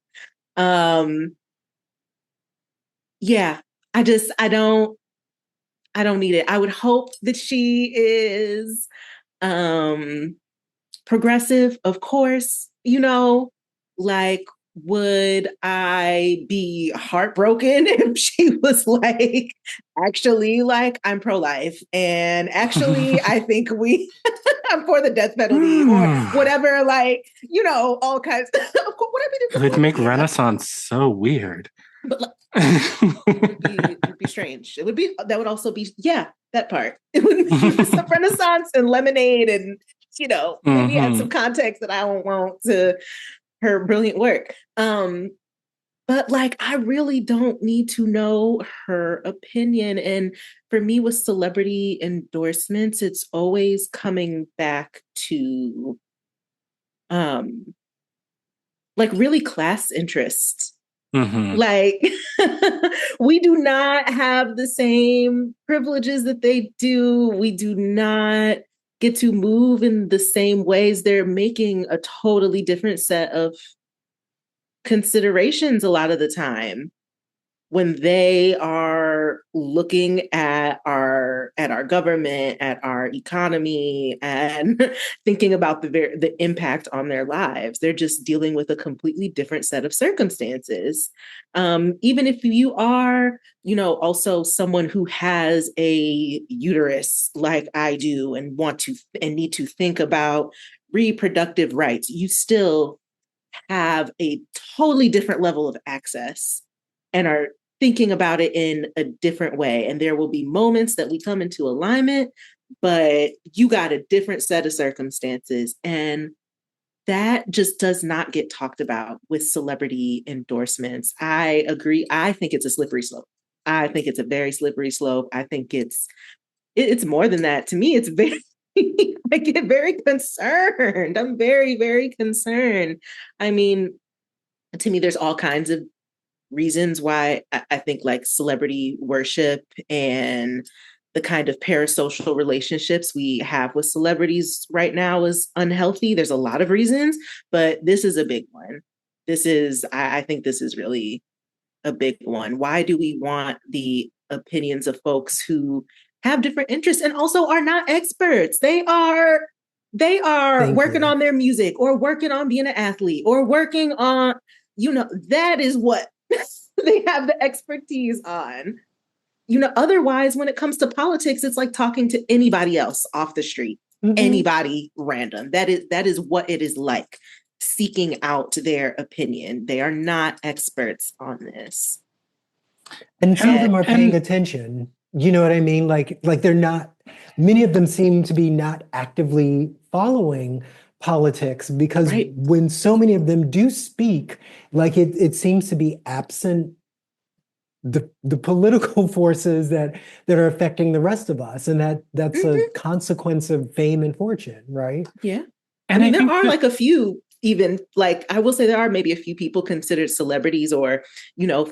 S2: Yeah, I don't need it. I would hope that she is progressive, of course, like, would I be heartbroken if she was like, actually, like, I'm pro-life and actually, I think I'm for the death penalty or whatever, like, all kinds of,
S1: it would make Renaissance so weird.
S2: But it would be strange. That would also be, yeah, that part. It would be some Renaissance and lemonade and, maybe add some context that I don't want to her brilliant work. But like, I really don't need to know her opinion. And for me with celebrity endorsements, it's always coming back to like really class interests.
S1: Mm-hmm.
S2: Like we do not have the same privileges that they do. We do not get to move in the same ways. They're making a totally different set of considerations a lot of the time when they are looking at at our government, at our economy, and thinking about the impact on their lives. They're just dealing with a completely different set of circumstances. Even if you are, also someone who has a uterus like I do and need to think about reproductive rights, you still have a totally different level of access and are thinking about it in a different way. And there will be moments that we come into alignment, but you got a different set of circumstances. And that just does not get talked about with celebrity endorsements. I agree. I think it's a slippery slope. I think it's a very slippery slope. I think it's more than that. To me, it's very, I get very concerned. I'm very, very concerned. I mean, to me, there's all kinds of reasons why I think like celebrity worship and the kind of parasocial relationships we have with celebrities right now is unhealthy. There's a lot of reasons, but this is a big one. I think this is really a big one. Why do we want the opinions of folks who have different interests and also are not experts? They are working on their music or working on being an athlete or working on, that is what they have the expertise on. Otherwise, when it comes to politics, it's like talking to anybody else off the street, anybody random. That is what it is like, seeking out their opinion. They are not experts on this.
S3: And some of them are paying attention. You know what I mean? Like they're not, many of them seem to be not actively following politics because when so many of them do speak, like it seems to be absent the political forces that are affecting the rest of us. And that's a consequence of fame and fortune, right?
S2: Yeah. And I mean, there are like a few, even like, I will say there are maybe a few people considered celebrities or,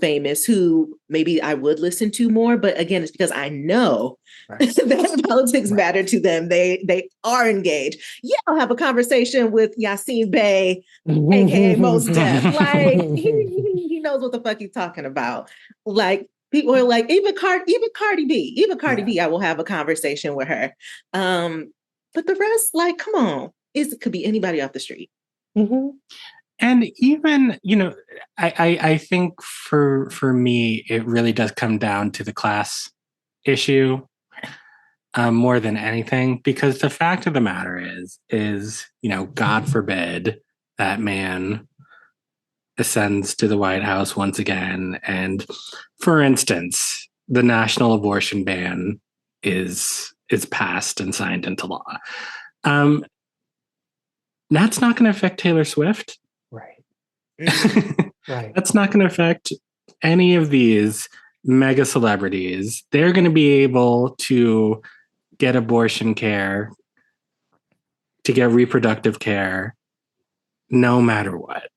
S2: famous who maybe I would listen to more. But again, it's because I know that politics matter to them. They are engaged. Yeah, I'll have a conversation with Yassine Bey, aka Mos Def. Like he knows what the fuck he's talking about. Like people are like, even Cardi B, I will have a conversation with her. But the rest, like, come on, it could be anybody off the street.
S1: And even, I think for me, it really does come down to the class issue more than anything, because the fact of the matter is, God forbid that man ascends to the White House once again. And for instance, the national abortion ban is passed and signed into law. That's not going to affect Taylor Swift.
S3: Right.
S1: That's not going to affect any of these mega celebrities. They're going to be able to get abortion care, to get reproductive care, no matter what.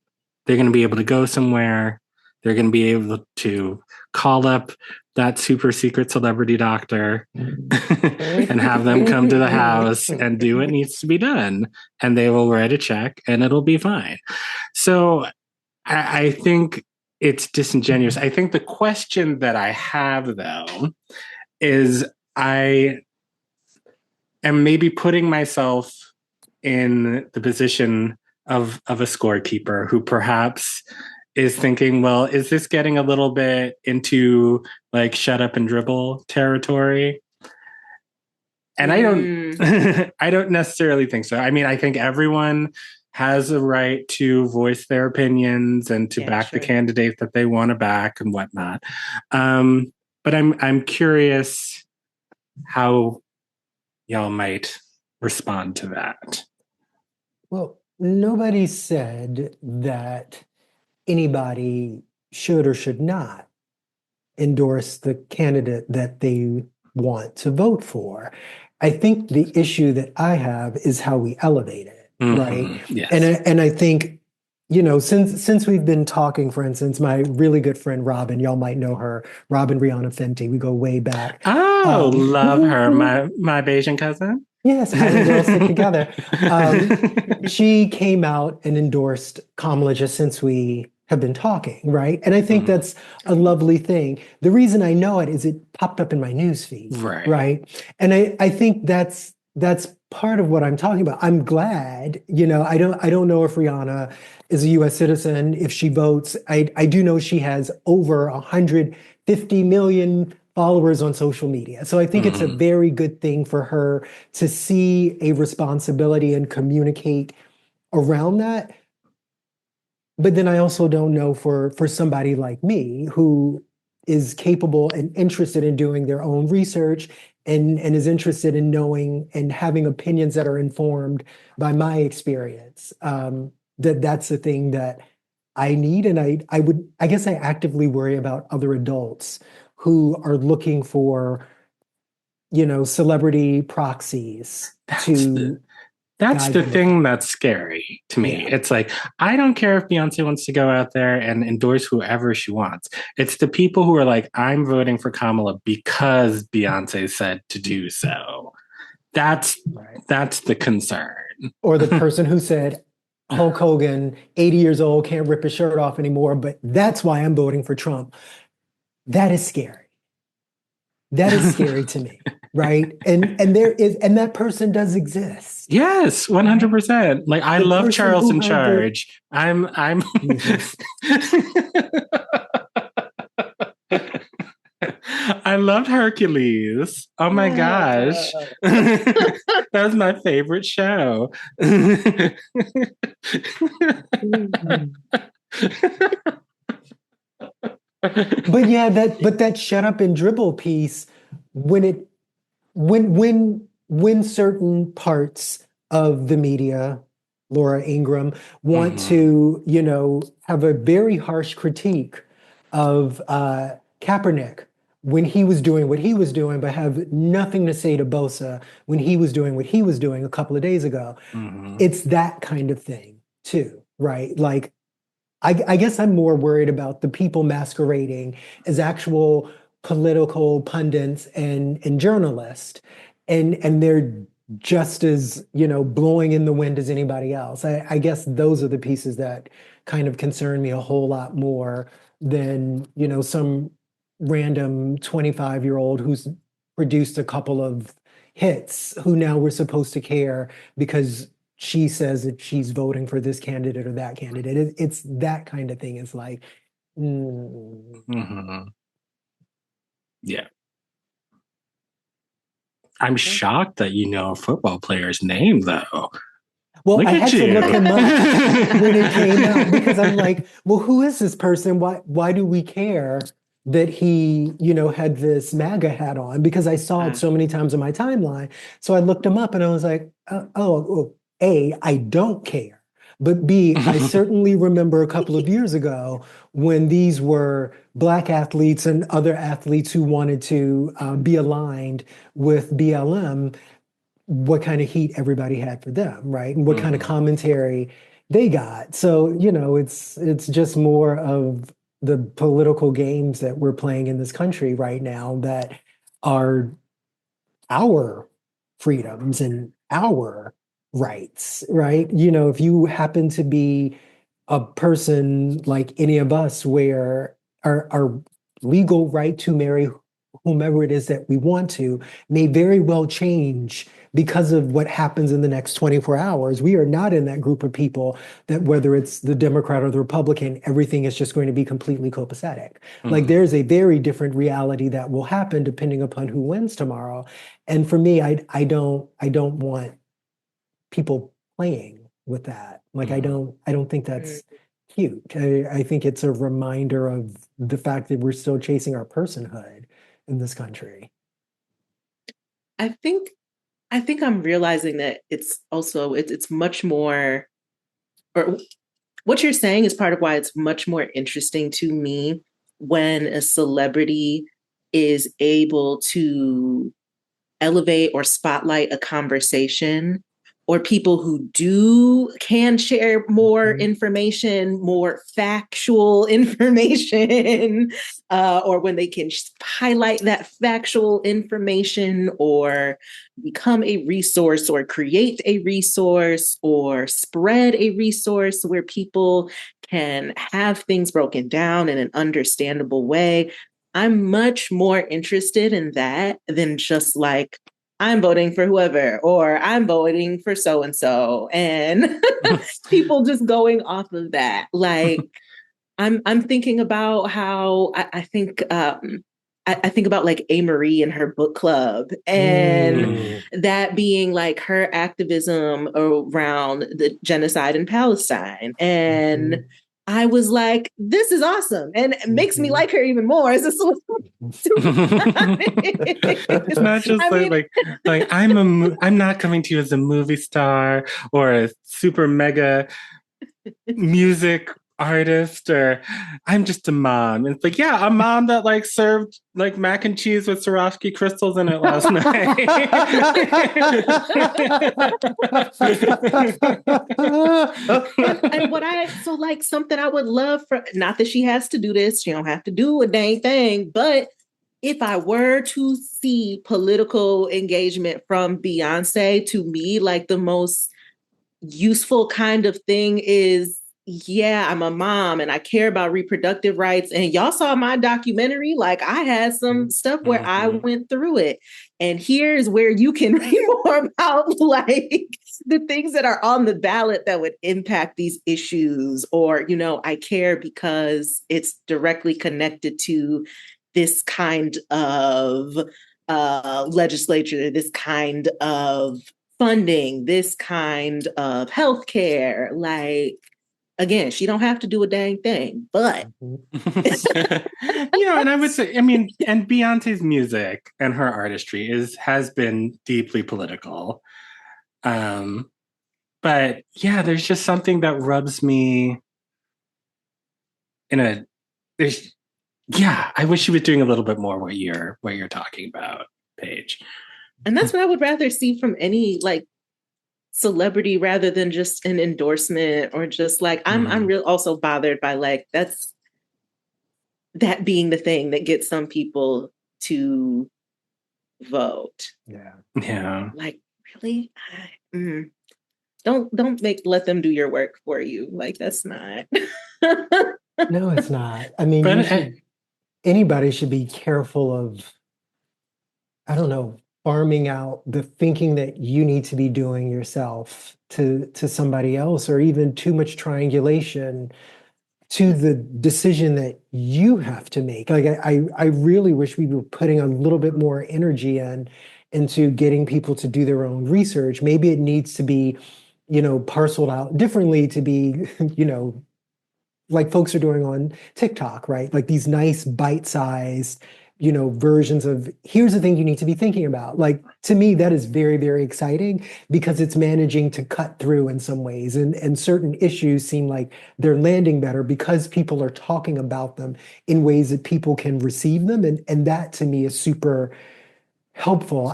S1: They're going to be able to go somewhere. They're going to be able to call up that super secret celebrity doctor and have them come to the house and do what needs to be done. And they will write a check and it'll be fine. So I think it's disingenuous. I think the question that I have, though, is I am maybe putting myself in the position of a scorekeeper who perhaps is thinking, well, is this getting a little bit into like shut up and dribble territory? And I don't necessarily think so. I mean, I think everyone has a right to voice their opinions and to back the candidate that they want to back and whatnot. But I'm curious how y'all might respond to that.
S3: Well, nobody said that anybody should or should not endorse the candidate that they want to vote for. I think the issue that I have is how we elevate it, right?
S1: Yes.
S3: And I think, since we've been talking, for instance, my really good friend Robin, y'all might know her, Robin Rihanna Fenty, we go way back.
S1: Oh, love her, my Bayesian cousin.
S3: Yes, Island Girls Stick Together. She came out and endorsed Kamala just since we have been talking, right? And I think that's a lovely thing. The reason I know it is it popped up in my newsfeed, right? And I think that's part of what I'm talking about. I'm glad, I don't know if Rihanna is a US citizen, if she votes. I do know she has over 150 million followers on social media. So I think it's a very good thing for her to see a responsibility and communicate around that. But then I also don't know for somebody like me who is capable and interested in doing their own research and is interested in knowing and having opinions that are informed by my experience. That's the thing that I need. And I guess I actively worry about other adults who are looking for, celebrity proxies to
S1: That's
S3: guide
S1: the
S3: them.
S1: thing that's scary to me.
S3: Yeah.
S1: It's like, I don't care if Beyonce wants to go out there and endorse whoever she wants. It's the people who are like, I'm voting for Kamala because Beyonce said to do so. That's the concern.
S3: Or the person who said, Hulk Hogan, 80 years old, can't rip his shirt off anymore, but that's why I'm voting for Trump. That is scary. That is scary to me, right? And that person does exist.
S1: Yes, 100%. Like, I love Charles in Charge. I'm I loved Hercules. Oh my gosh. That was my favorite show.
S3: But yeah, that shut up and dribble piece, when certain parts of the media, Laura Ingraham, want to, have a very harsh critique of Kaepernick when he was doing what he was doing, but have nothing to say to Bosa when he was doing what he was doing a couple of days ago. It's that kind of thing too, right? Like, I guess I'm more worried about the people masquerading as actual political pundits and journalists, and they're just as, blowing in the wind as anybody else. I guess those are the pieces that kind of concern me a whole lot more than, some random 25-year-old who's produced a couple of hits who now we're supposed to care because she says that she's voting for this candidate or that candidate. It's that kind of thing. It's like,
S1: yeah. I'm shocked that you know a football player's name, though.
S3: Well, I had to look him up when it came out because I'm like, well, who is this person? Why do we care that he, had this MAGA hat on? Because I saw it so many times on my timeline. So I looked him up and I was like, A, I don't care. But B, I certainly remember a couple of years ago when these were Black athletes and other athletes who wanted to be aligned with BLM, what kind of heat everybody had for them, right? And what kind of commentary they got. So, it's just more of the political games that we're playing in this country right now that are our freedoms and our rights, right? If you happen to be a person like any of us where our legal right to marry whomever it is that we want to may very well change because of what happens in the next 24 hours. We are not in that group of people that whether it's the Democrat or the Republican, everything is just going to be completely copacetic. Like there's a very different reality that will happen depending upon who wins tomorrow. And for me, I don't want people playing with that. Like I don't think that's cute. I think it's a reminder of the fact that we're still chasing our personhood in this country.
S2: I think I'm realizing that it's also it's much more, or what you're saying is part of why it's much more interesting to me when a celebrity is able to elevate or spotlight a conversation or people who can share more information, more factual information, or when they can highlight that factual information or become a resource or create a resource or spread a resource where people can have things broken down in an understandable way. I'm much more interested in that than just like, I'm voting for whoever, or I'm voting for so-and-so. And people just going off of that. Like, I'm thinking about how I think I think about like A. Marie and her book club, and that being like her activism around the genocide in Palestine. And I was like, this is awesome. And it makes me like her even more as a
S1: It's not just like I'm not coming to you as a movie star or a super mega music artist, or I'm just a mom. And it's like, yeah, a mom that like served like mac and cheese with Swarovski crystals in it last night.
S2: and something I would love for, not that she has to do this, she don't have to do a dang thing, but if I were to see political engagement from Beyonce, to me, like the most useful kind of thing is, yeah, I'm a mom and I care about reproductive rights. And y'all saw my documentary. Like, I had some stuff where I went through it. And here's where you can read more about like the things that are on the ballot that would impact these issues. Or, you know, I care because it's directly connected to this kind of legislature, this kind of funding, this kind of healthcare. Like, again, she don't have to do a dang thing, but
S1: and I would say, I mean, and Beyonce's music and her artistry has been deeply political. But yeah, there's just something that rubs me I wish she was doing a little bit more what you're talking about, Paige.
S2: And that's what I would rather see from any like celebrity rather than just an endorsement, or just like, I'm real also bothered by like that being the thing that gets some people to vote.
S1: Yeah.
S2: Like, really? Don't let them do your work for you. Like, that's not.
S3: No, it's not. I mean, anybody should be careful of, I don't know, farming out the thinking that you need to be doing yourself to somebody else, or even too much triangulation to the decision that you have to make. Like, I really wish we were putting a little bit more energy into getting people to do their own research. Maybe it needs to be, parceled out differently to be, like folks are doing on TikTok, right? Like these nice bite-sized, versions of, here's the thing you need to be thinking about. Like, to me, that is very, very exciting because it's managing to cut through in some ways. And certain issues seem like they're landing better because people are talking about them in ways that people can receive them. And that to me is super helpful.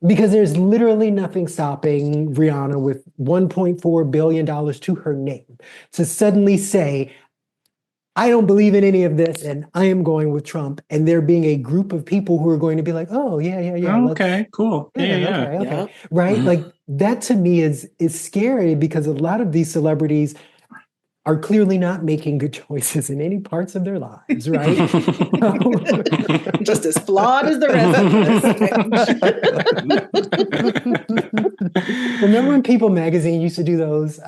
S3: Because there's literally nothing stopping Rihanna with $1.4 billion to her name to suddenly say, I don't believe in any of this, and I am going with Trump. And there being a group of people who are going to be like, oh, yeah.
S1: Okay, cool. Yeah.
S3: Okay. Right? Like, that to me is scary because a lot of these celebrities are clearly not making good choices in any parts of their lives, right?
S2: Just as flawed as the
S3: rest of us. Remember when People magazine used to do those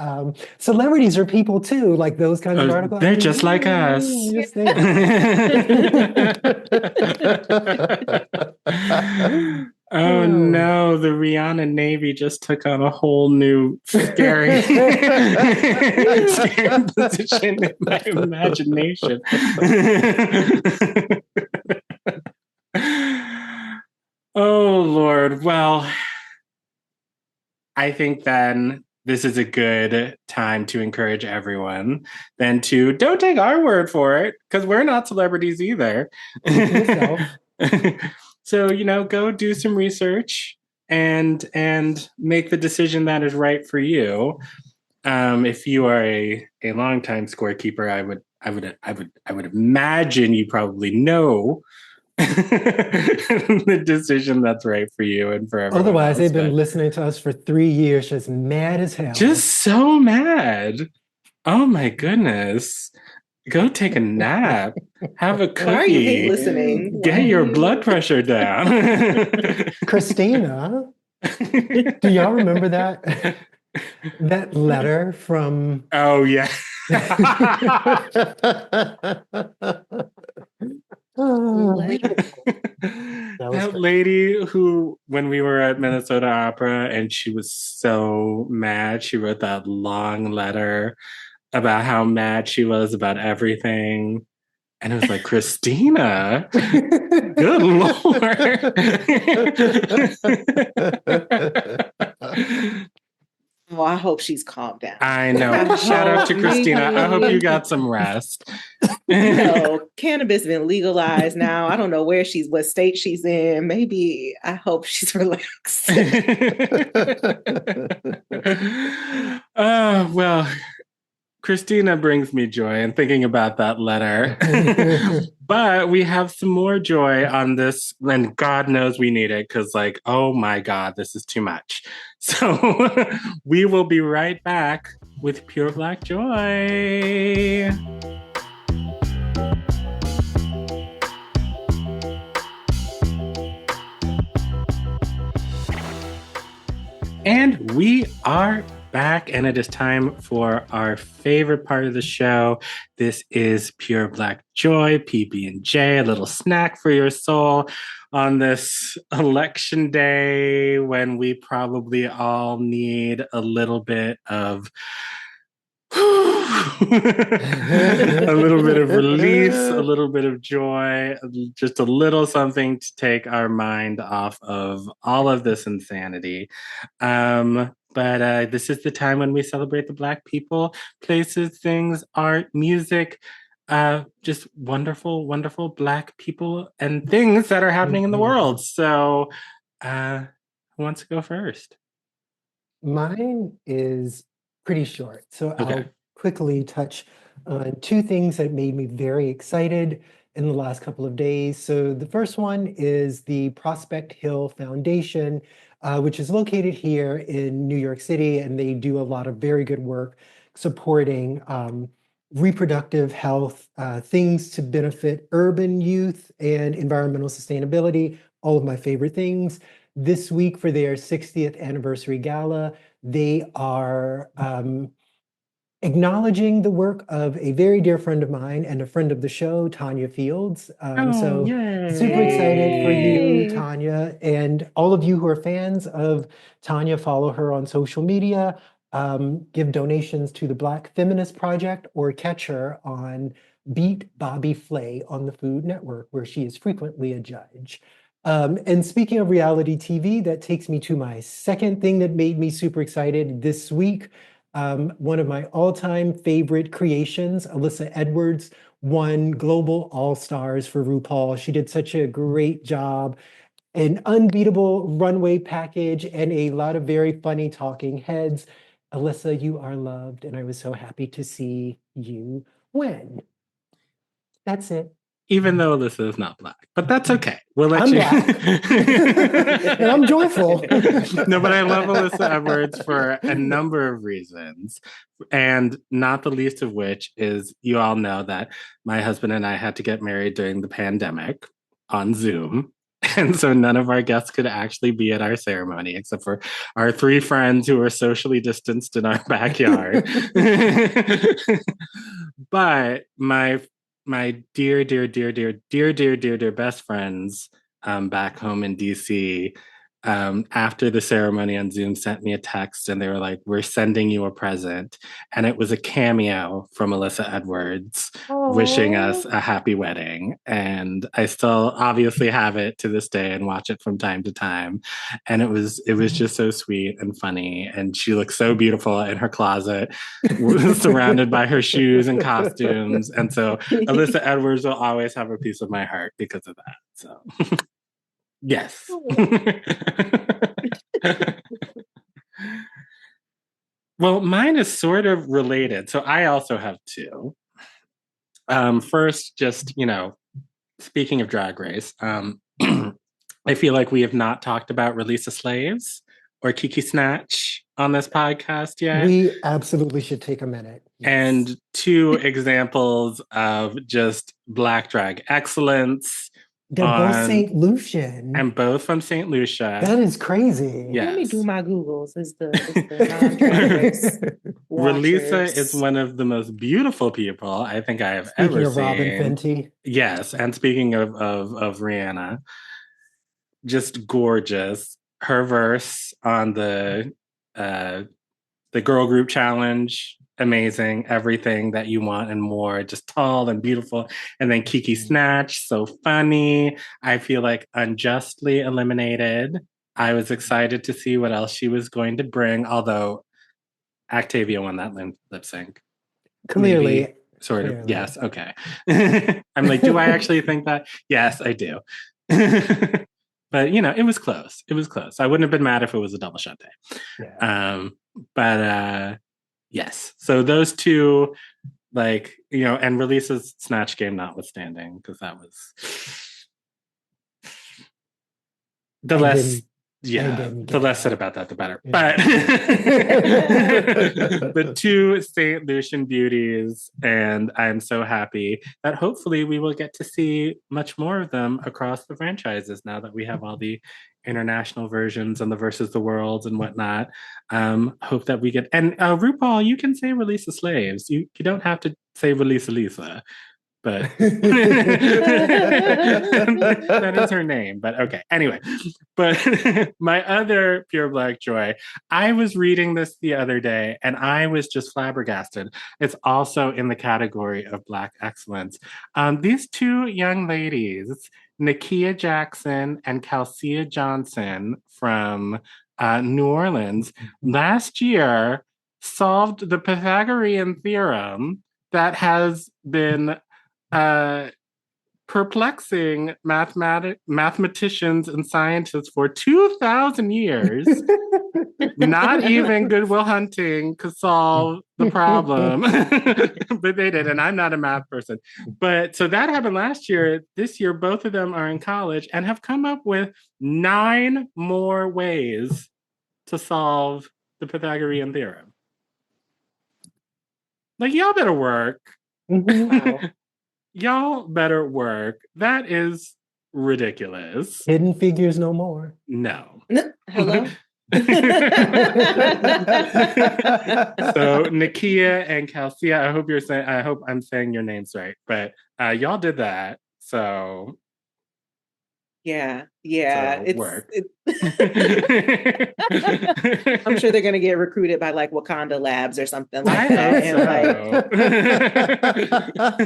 S3: celebrities are people too, like those kinds of articles?
S1: They're just like us. Oh no, the Rihanna Navy just took on a whole new scary position in my imagination. Oh Lord. Well, I think then this is a good time to encourage everyone then to don't take our word for it, because we're not celebrities either. So, go do some research. and make the decision that is right for you. If you are a longtime scorekeeper, I would imagine you probably know the decision that's right for you and for everyone
S3: Otherwise,
S1: else.
S3: they've been listening to us for 3 years, just mad as hell.
S1: Just so mad. Oh my goodness. Go take a nap. Have a cookie.
S2: Why are you hate listening?
S1: Get your blood pressure down.
S3: Christina, do y'all remember that? That letter from...
S1: Oh, yeah. That lady who, when we were at Minnesota Opera and she was so mad, she wrote that long letter about how mad she was about everything. And it was like, Christina, good Lord.
S2: Oh, I hope she's calmed down.
S1: I know. Shout out to Christina. I hope you got some rest.
S2: Cannabis been legalized now. I don't know what state she's in. Maybe I hope she's relaxed.
S1: Well, Christina brings me joy in thinking about that letter. But we have some more joy on this, and God knows we need it because, like, oh my God, this is too much. So we will be right back with Pure Black Joy. And we are back, and it is time for our favorite part of the show. This is Pure Black Joy, PB&J, a little snack for your soul on this election day when we probably all need a little bit of a little bit of release, a little bit of joy, just a little something to take our mind off of all of this insanity. But this is the time when we celebrate the Black people, places, things, art, music, just wonderful, wonderful Black people and things that are happening in the world. So who wants to go first?
S3: Mine is pretty short. So I'll quickly touch on two things that made me very excited in the last couple of days. So the first one is the Prospect Hill Foundation, which is located here in New York City, and they do a lot of very good work supporting reproductive health, things to benefit urban youth and environmental sustainability, all of my favorite things. This week for their 60th anniversary gala, they are acknowledging the work of a very dear friend of mine and a friend of the show, Tanya Fields. Super excited for you, Tanya. And all of you who are fans of Tanya, follow her on social media, give donations to the Black Feminist Project, or catch her on Beat Bobby Flay on the Food Network, where she is frequently a judge. And speaking of reality TV, that takes me to my second thing that made me super excited this week. One of my all-time favorite creations, Alyssa Edwards, won Global All-Stars for RuPaul. She did such a great job. An unbeatable runway package and a lot of very funny talking heads. Alyssa, you are loved, and I was so happy to see you win. That's it.
S1: Even though Alyssa is not Black, but that's okay. We'll let
S3: I'm
S1: you.
S3: Black. And I'm joyful.
S1: No, but I love Alyssa Edwards for a number of reasons. And not the least of which is you all know that my husband and I had to get married during the pandemic on Zoom. And so none of our guests could actually be at our ceremony except for our three friends who were socially distanced in our backyard. But my dear best friends back home in DC, after the ceremony on Zoom, sent me a text and they were like, "We're sending you a present." And it was a cameo from Alyssa Edwards wishing us a happy wedding. And I still obviously have it to this day and watch it from time to time. And it was just so sweet and funny. And she looked so beautiful in her closet, surrounded by her shoes and costumes. And so Alyssa Edwards will always have a piece of my heart because of that. So Yes. Well, mine is sort of related. So I also have two. First, just, speaking of Drag Race, I feel like we have not talked about Release the Slaves or Kiki Snatch on this podcast yet.
S3: We absolutely should take a minute.
S1: Yes. And two examples of just Black drag excellence.
S3: They're both St. Lucian.
S1: And both from St. Lucia.
S3: That is crazy.
S2: Yes. Let me do my Googles. Is the non-drag race
S1: Relisa is one of the most beautiful people I think I have ever seen.
S3: Speaking of Robin Fenty.
S1: Yes, and speaking of Rihanna, just gorgeous. Her verse on the girl group challenge, amazing. Everything that you want and more, just tall and beautiful. And then Kiki Snatch, so funny. I feel like unjustly eliminated. I was excited to see what else she was going to bring, although Octavia won that lip sync.
S3: Clearly.
S1: Maybe, sort of. Clearly. Yes. Okay. I'm like, do I actually think that? Yes, I do. But, it was close. It was close. I wouldn't have been mad if it was a double shot day. Yeah. But yes. So those two, and Release's Snatch game notwithstanding, because that was the less said about that, the better. Yeah. But the two St. Lucian beauties, and I'm so happy that hopefully we will get to see much more of them across the franchises now that we have all the international versions and the versus the worlds and whatnot. Hope that we get, and RuPaul, you can say Release the Slaves. You don't have to say Release Lisa. But that is her name. But okay. Anyway, but my other pure Black joy, I was reading this the other day and I was just flabbergasted. It's also in the category of Black excellence. These two young ladies, Nakia Jackson and Calcia Johnson from New Orleans, last year solved the Pythagorean theorem that has been perplexing mathematicians and scientists for 2,000 years. Not even Good Will Hunting could solve the problem, but they did, and I'm not a math person. But so that happened last year. This year, both of them are in college and have come up with 9 more ways to solve the Pythagorean theorem. Like, y'all better work. Wow. Y'all better work. That is ridiculous.
S3: Hidden Figures no more.
S1: No.
S2: Hello?
S1: So Nakia and Calcia, I hope I'm saying your names right, but y'all did that. So
S2: yeah,
S1: so work.
S2: I'm sure they're gonna get recruited by like Wakanda Labs or something like that. And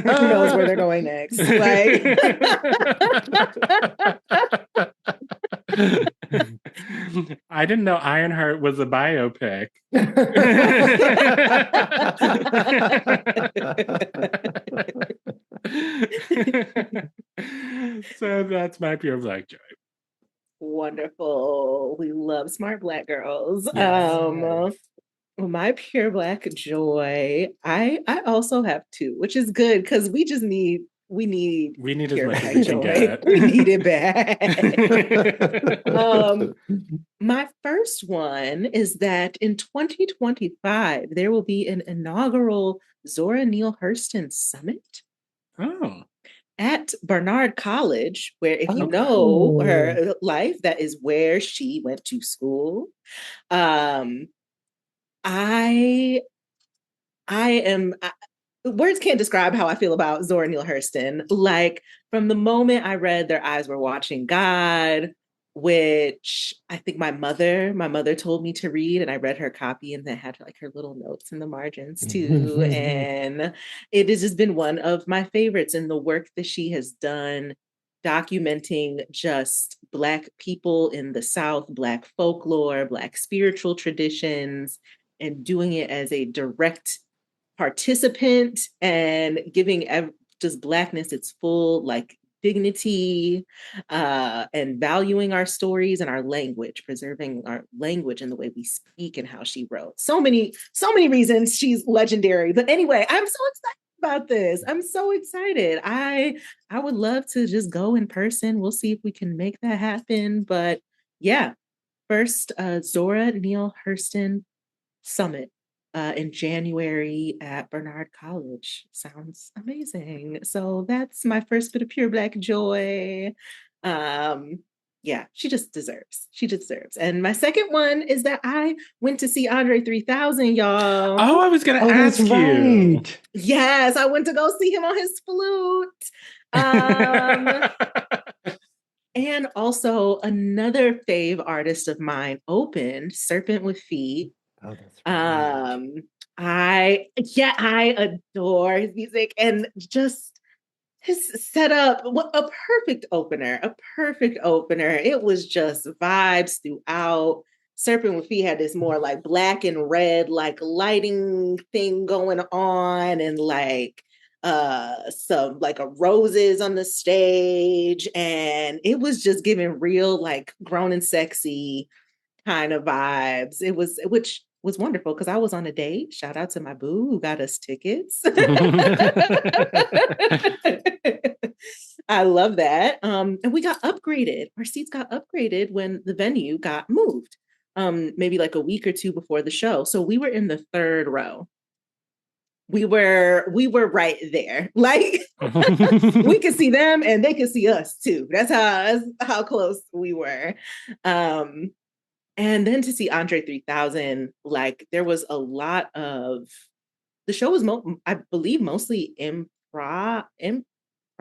S2: who knows where they're going next? Like,
S1: I didn't know Ironheart was a biopic. So that's my pure Black joy.
S2: Wonderful. We love smart Black girls. Yes. My pure Black joy, I also have 2, which is good because we need
S1: as much as we can get.
S2: We need it bad. My first one is that in 2025 there will be an inaugural Zora Neale Hurston Summit.
S1: Oh.
S2: At Barnard College, where if you know her life, that is where she went to school. Words can't describe how I feel about Zora Neale Hurston. Like, from the moment I read Their Eyes Were Watching God, which I think my mother told me to read, and I read her copy, and then had like her little notes in the margins too. And it has just been one of my favorites in the work that she has done, documenting just Black people in the South, Black folklore, Black spiritual traditions, and doing it as a direct participant and giving just Blackness its full like dignity, and valuing our stories and our language, preserving our language and the way we speak and how she wrote. So many reasons she's legendary. But anyway, I'm so excited about this. I'm so excited. I would love to just go in person. We'll see if we can make that happen. But yeah, first Zora Neale Hurston Summit in January at Bernard College. Sounds amazing. So that's my first bit of pure Black joy. Yeah, she just deserves. She deserves. And my second one is that I went to see Andre 3000, y'all.
S1: Oh, I was going to ask you.
S3: Right.
S2: Yes, I went to go see him on his flute. And also another fave artist of mine opened, Serpent with Feet.
S3: Oh, that's right.
S2: I adore his music and just his setup. What a perfect opener! It was just vibes throughout. Serpent with Feet had this more like black and red, like lighting thing going on, and like some like a roses on the stage, and it was just giving real like grown and sexy kind of vibes. Which was wonderful because I was on a date. Shout out to my boo who got us tickets. I love that. And we got upgraded. Our seats got upgraded when the venue got moved. Maybe like a week or two before the show. So we were in the third row. We were right there. Like we could see them and they could see us too. That's how close we were. And then to see Andre 3000, like there was a lot of, the show was, I believe, mostly improv,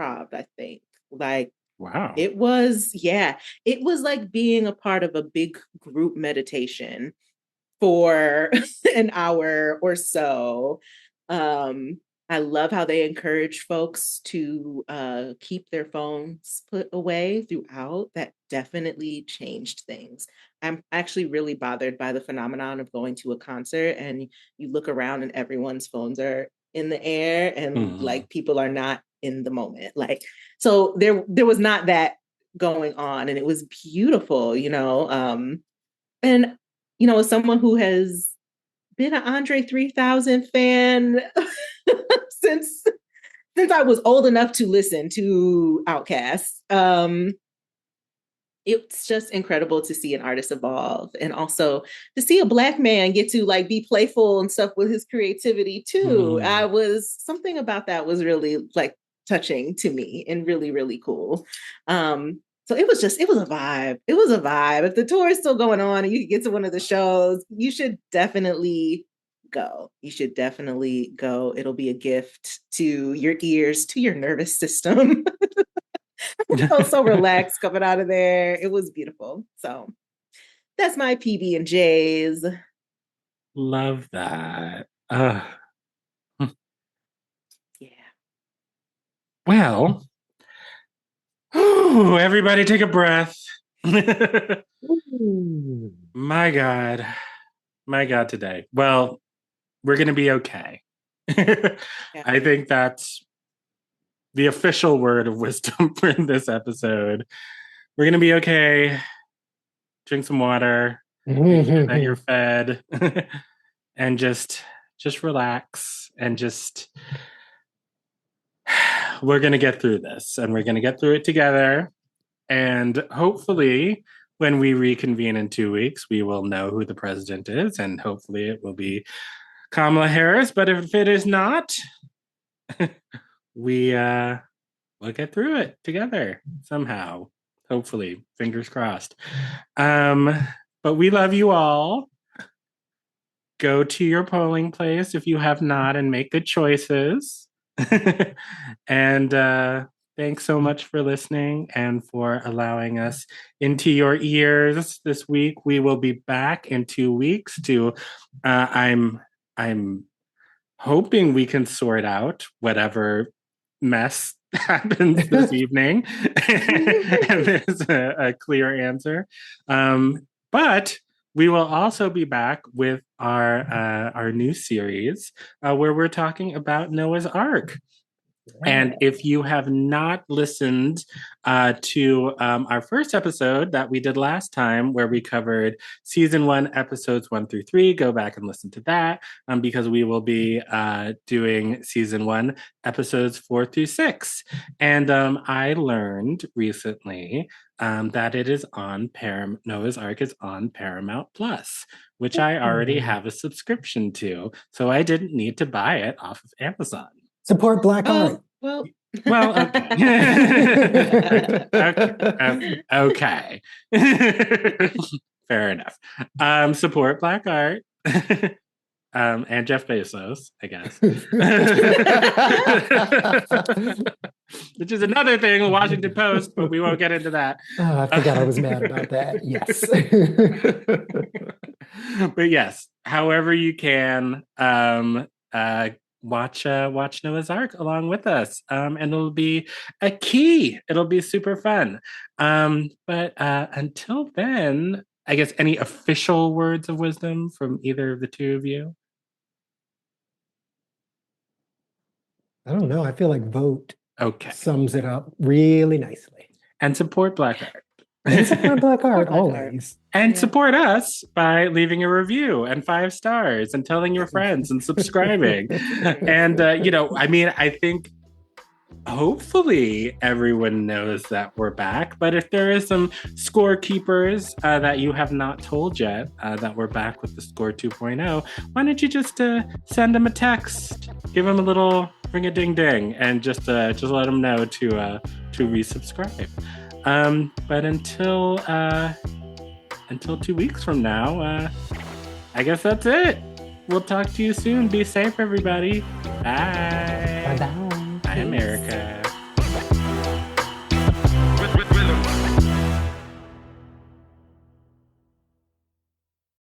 S2: I think. Like,
S1: wow.
S2: It was like being a part of a big group meditation for an hour or so. I love how they encourage folks to keep their phones put away throughout. That definitely changed things. I'm actually really bothered by the phenomenon of going to a concert and you look around and everyone's phones are in the air and like people are not in the moment. Like, so there was not that going on, and it was beautiful, you know. And you know, as someone who has been an Andre 3000 fan since I was old enough to listen to Outkast. It's just incredible to see an artist evolve, and also to see a Black man get to like be playful and stuff with his creativity too. Something about that was really like touching to me and really, really cool. So it was a vibe. It was a vibe. If the tour is still going on and you can get to one of the shows, you should definitely go. It'll be a gift to your ears, to your nervous system. I felt so relaxed coming out of there. It was beautiful. So that's my PB and J's.
S1: Love that.
S2: Yeah.
S1: Well, everybody take a breath. My God today. Well, we're going to be okay. Yeah. I think that's the official word of wisdom for this episode. We're going to be okay. Drink some water. Make sure that you're fed. And just relax and just we're going to get through this, and we're going to get through it together. And hopefully when we reconvene in 2 weeks, we will know who the president is, and hopefully it will be Kamala Harris. But if it is not, we'll get through it together somehow. Hopefully, fingers crossed. But we love you all. Go to your polling place if you have not, and make good choices. And thanks so much for listening and for allowing us into your ears this week. We will be back in 2 weeks to I'm hoping we can sort out whatever mess happens this evening. And there's a clear answer. But we will also be back with our new series where we're talking about Noah's Ark. And if you have not listened to our first episode that we did last time, where we covered season 1, episodes 1 through 3, go back and listen to that because we will be doing season 1, episodes 4 through 6. And I learned recently that it is on Noah's Ark is on Paramount Plus, which I already have a subscription to. So I didn't need to buy it off of Amazon.
S4: Support Black art.
S2: Well,
S1: okay. Okay. Fair enough. Support Black art. And Jeff Bezos, I guess. Which is another thing, the Washington Post, but we won't get into that.
S4: Oh, I forgot I was mad about that. Yes.
S1: But yes, however you can, watch Noah's Ark along with us, and it'll be a key. It'll be super fun. But until then, I guess any official words of wisdom from either of the two of you?
S4: I don't know. I feel like vote sums it up really nicely.
S1: And support Black art.
S4: And support Black art always.
S1: And support us by leaving a review and 5 stars and telling your friends and subscribing. And, I think hopefully everyone knows that we're back. But if there is some Scorekeepers that you have not told yet that we're back with the Score 2.0, why don't you just send them a text, give them a little ring-a-ding-ding, and just let them know to resubscribe. But until 2 weeks from now, I guess that's it. We'll talk to you soon. Be safe, everybody. Bye.
S4: Bye-bye.
S1: I am Eric.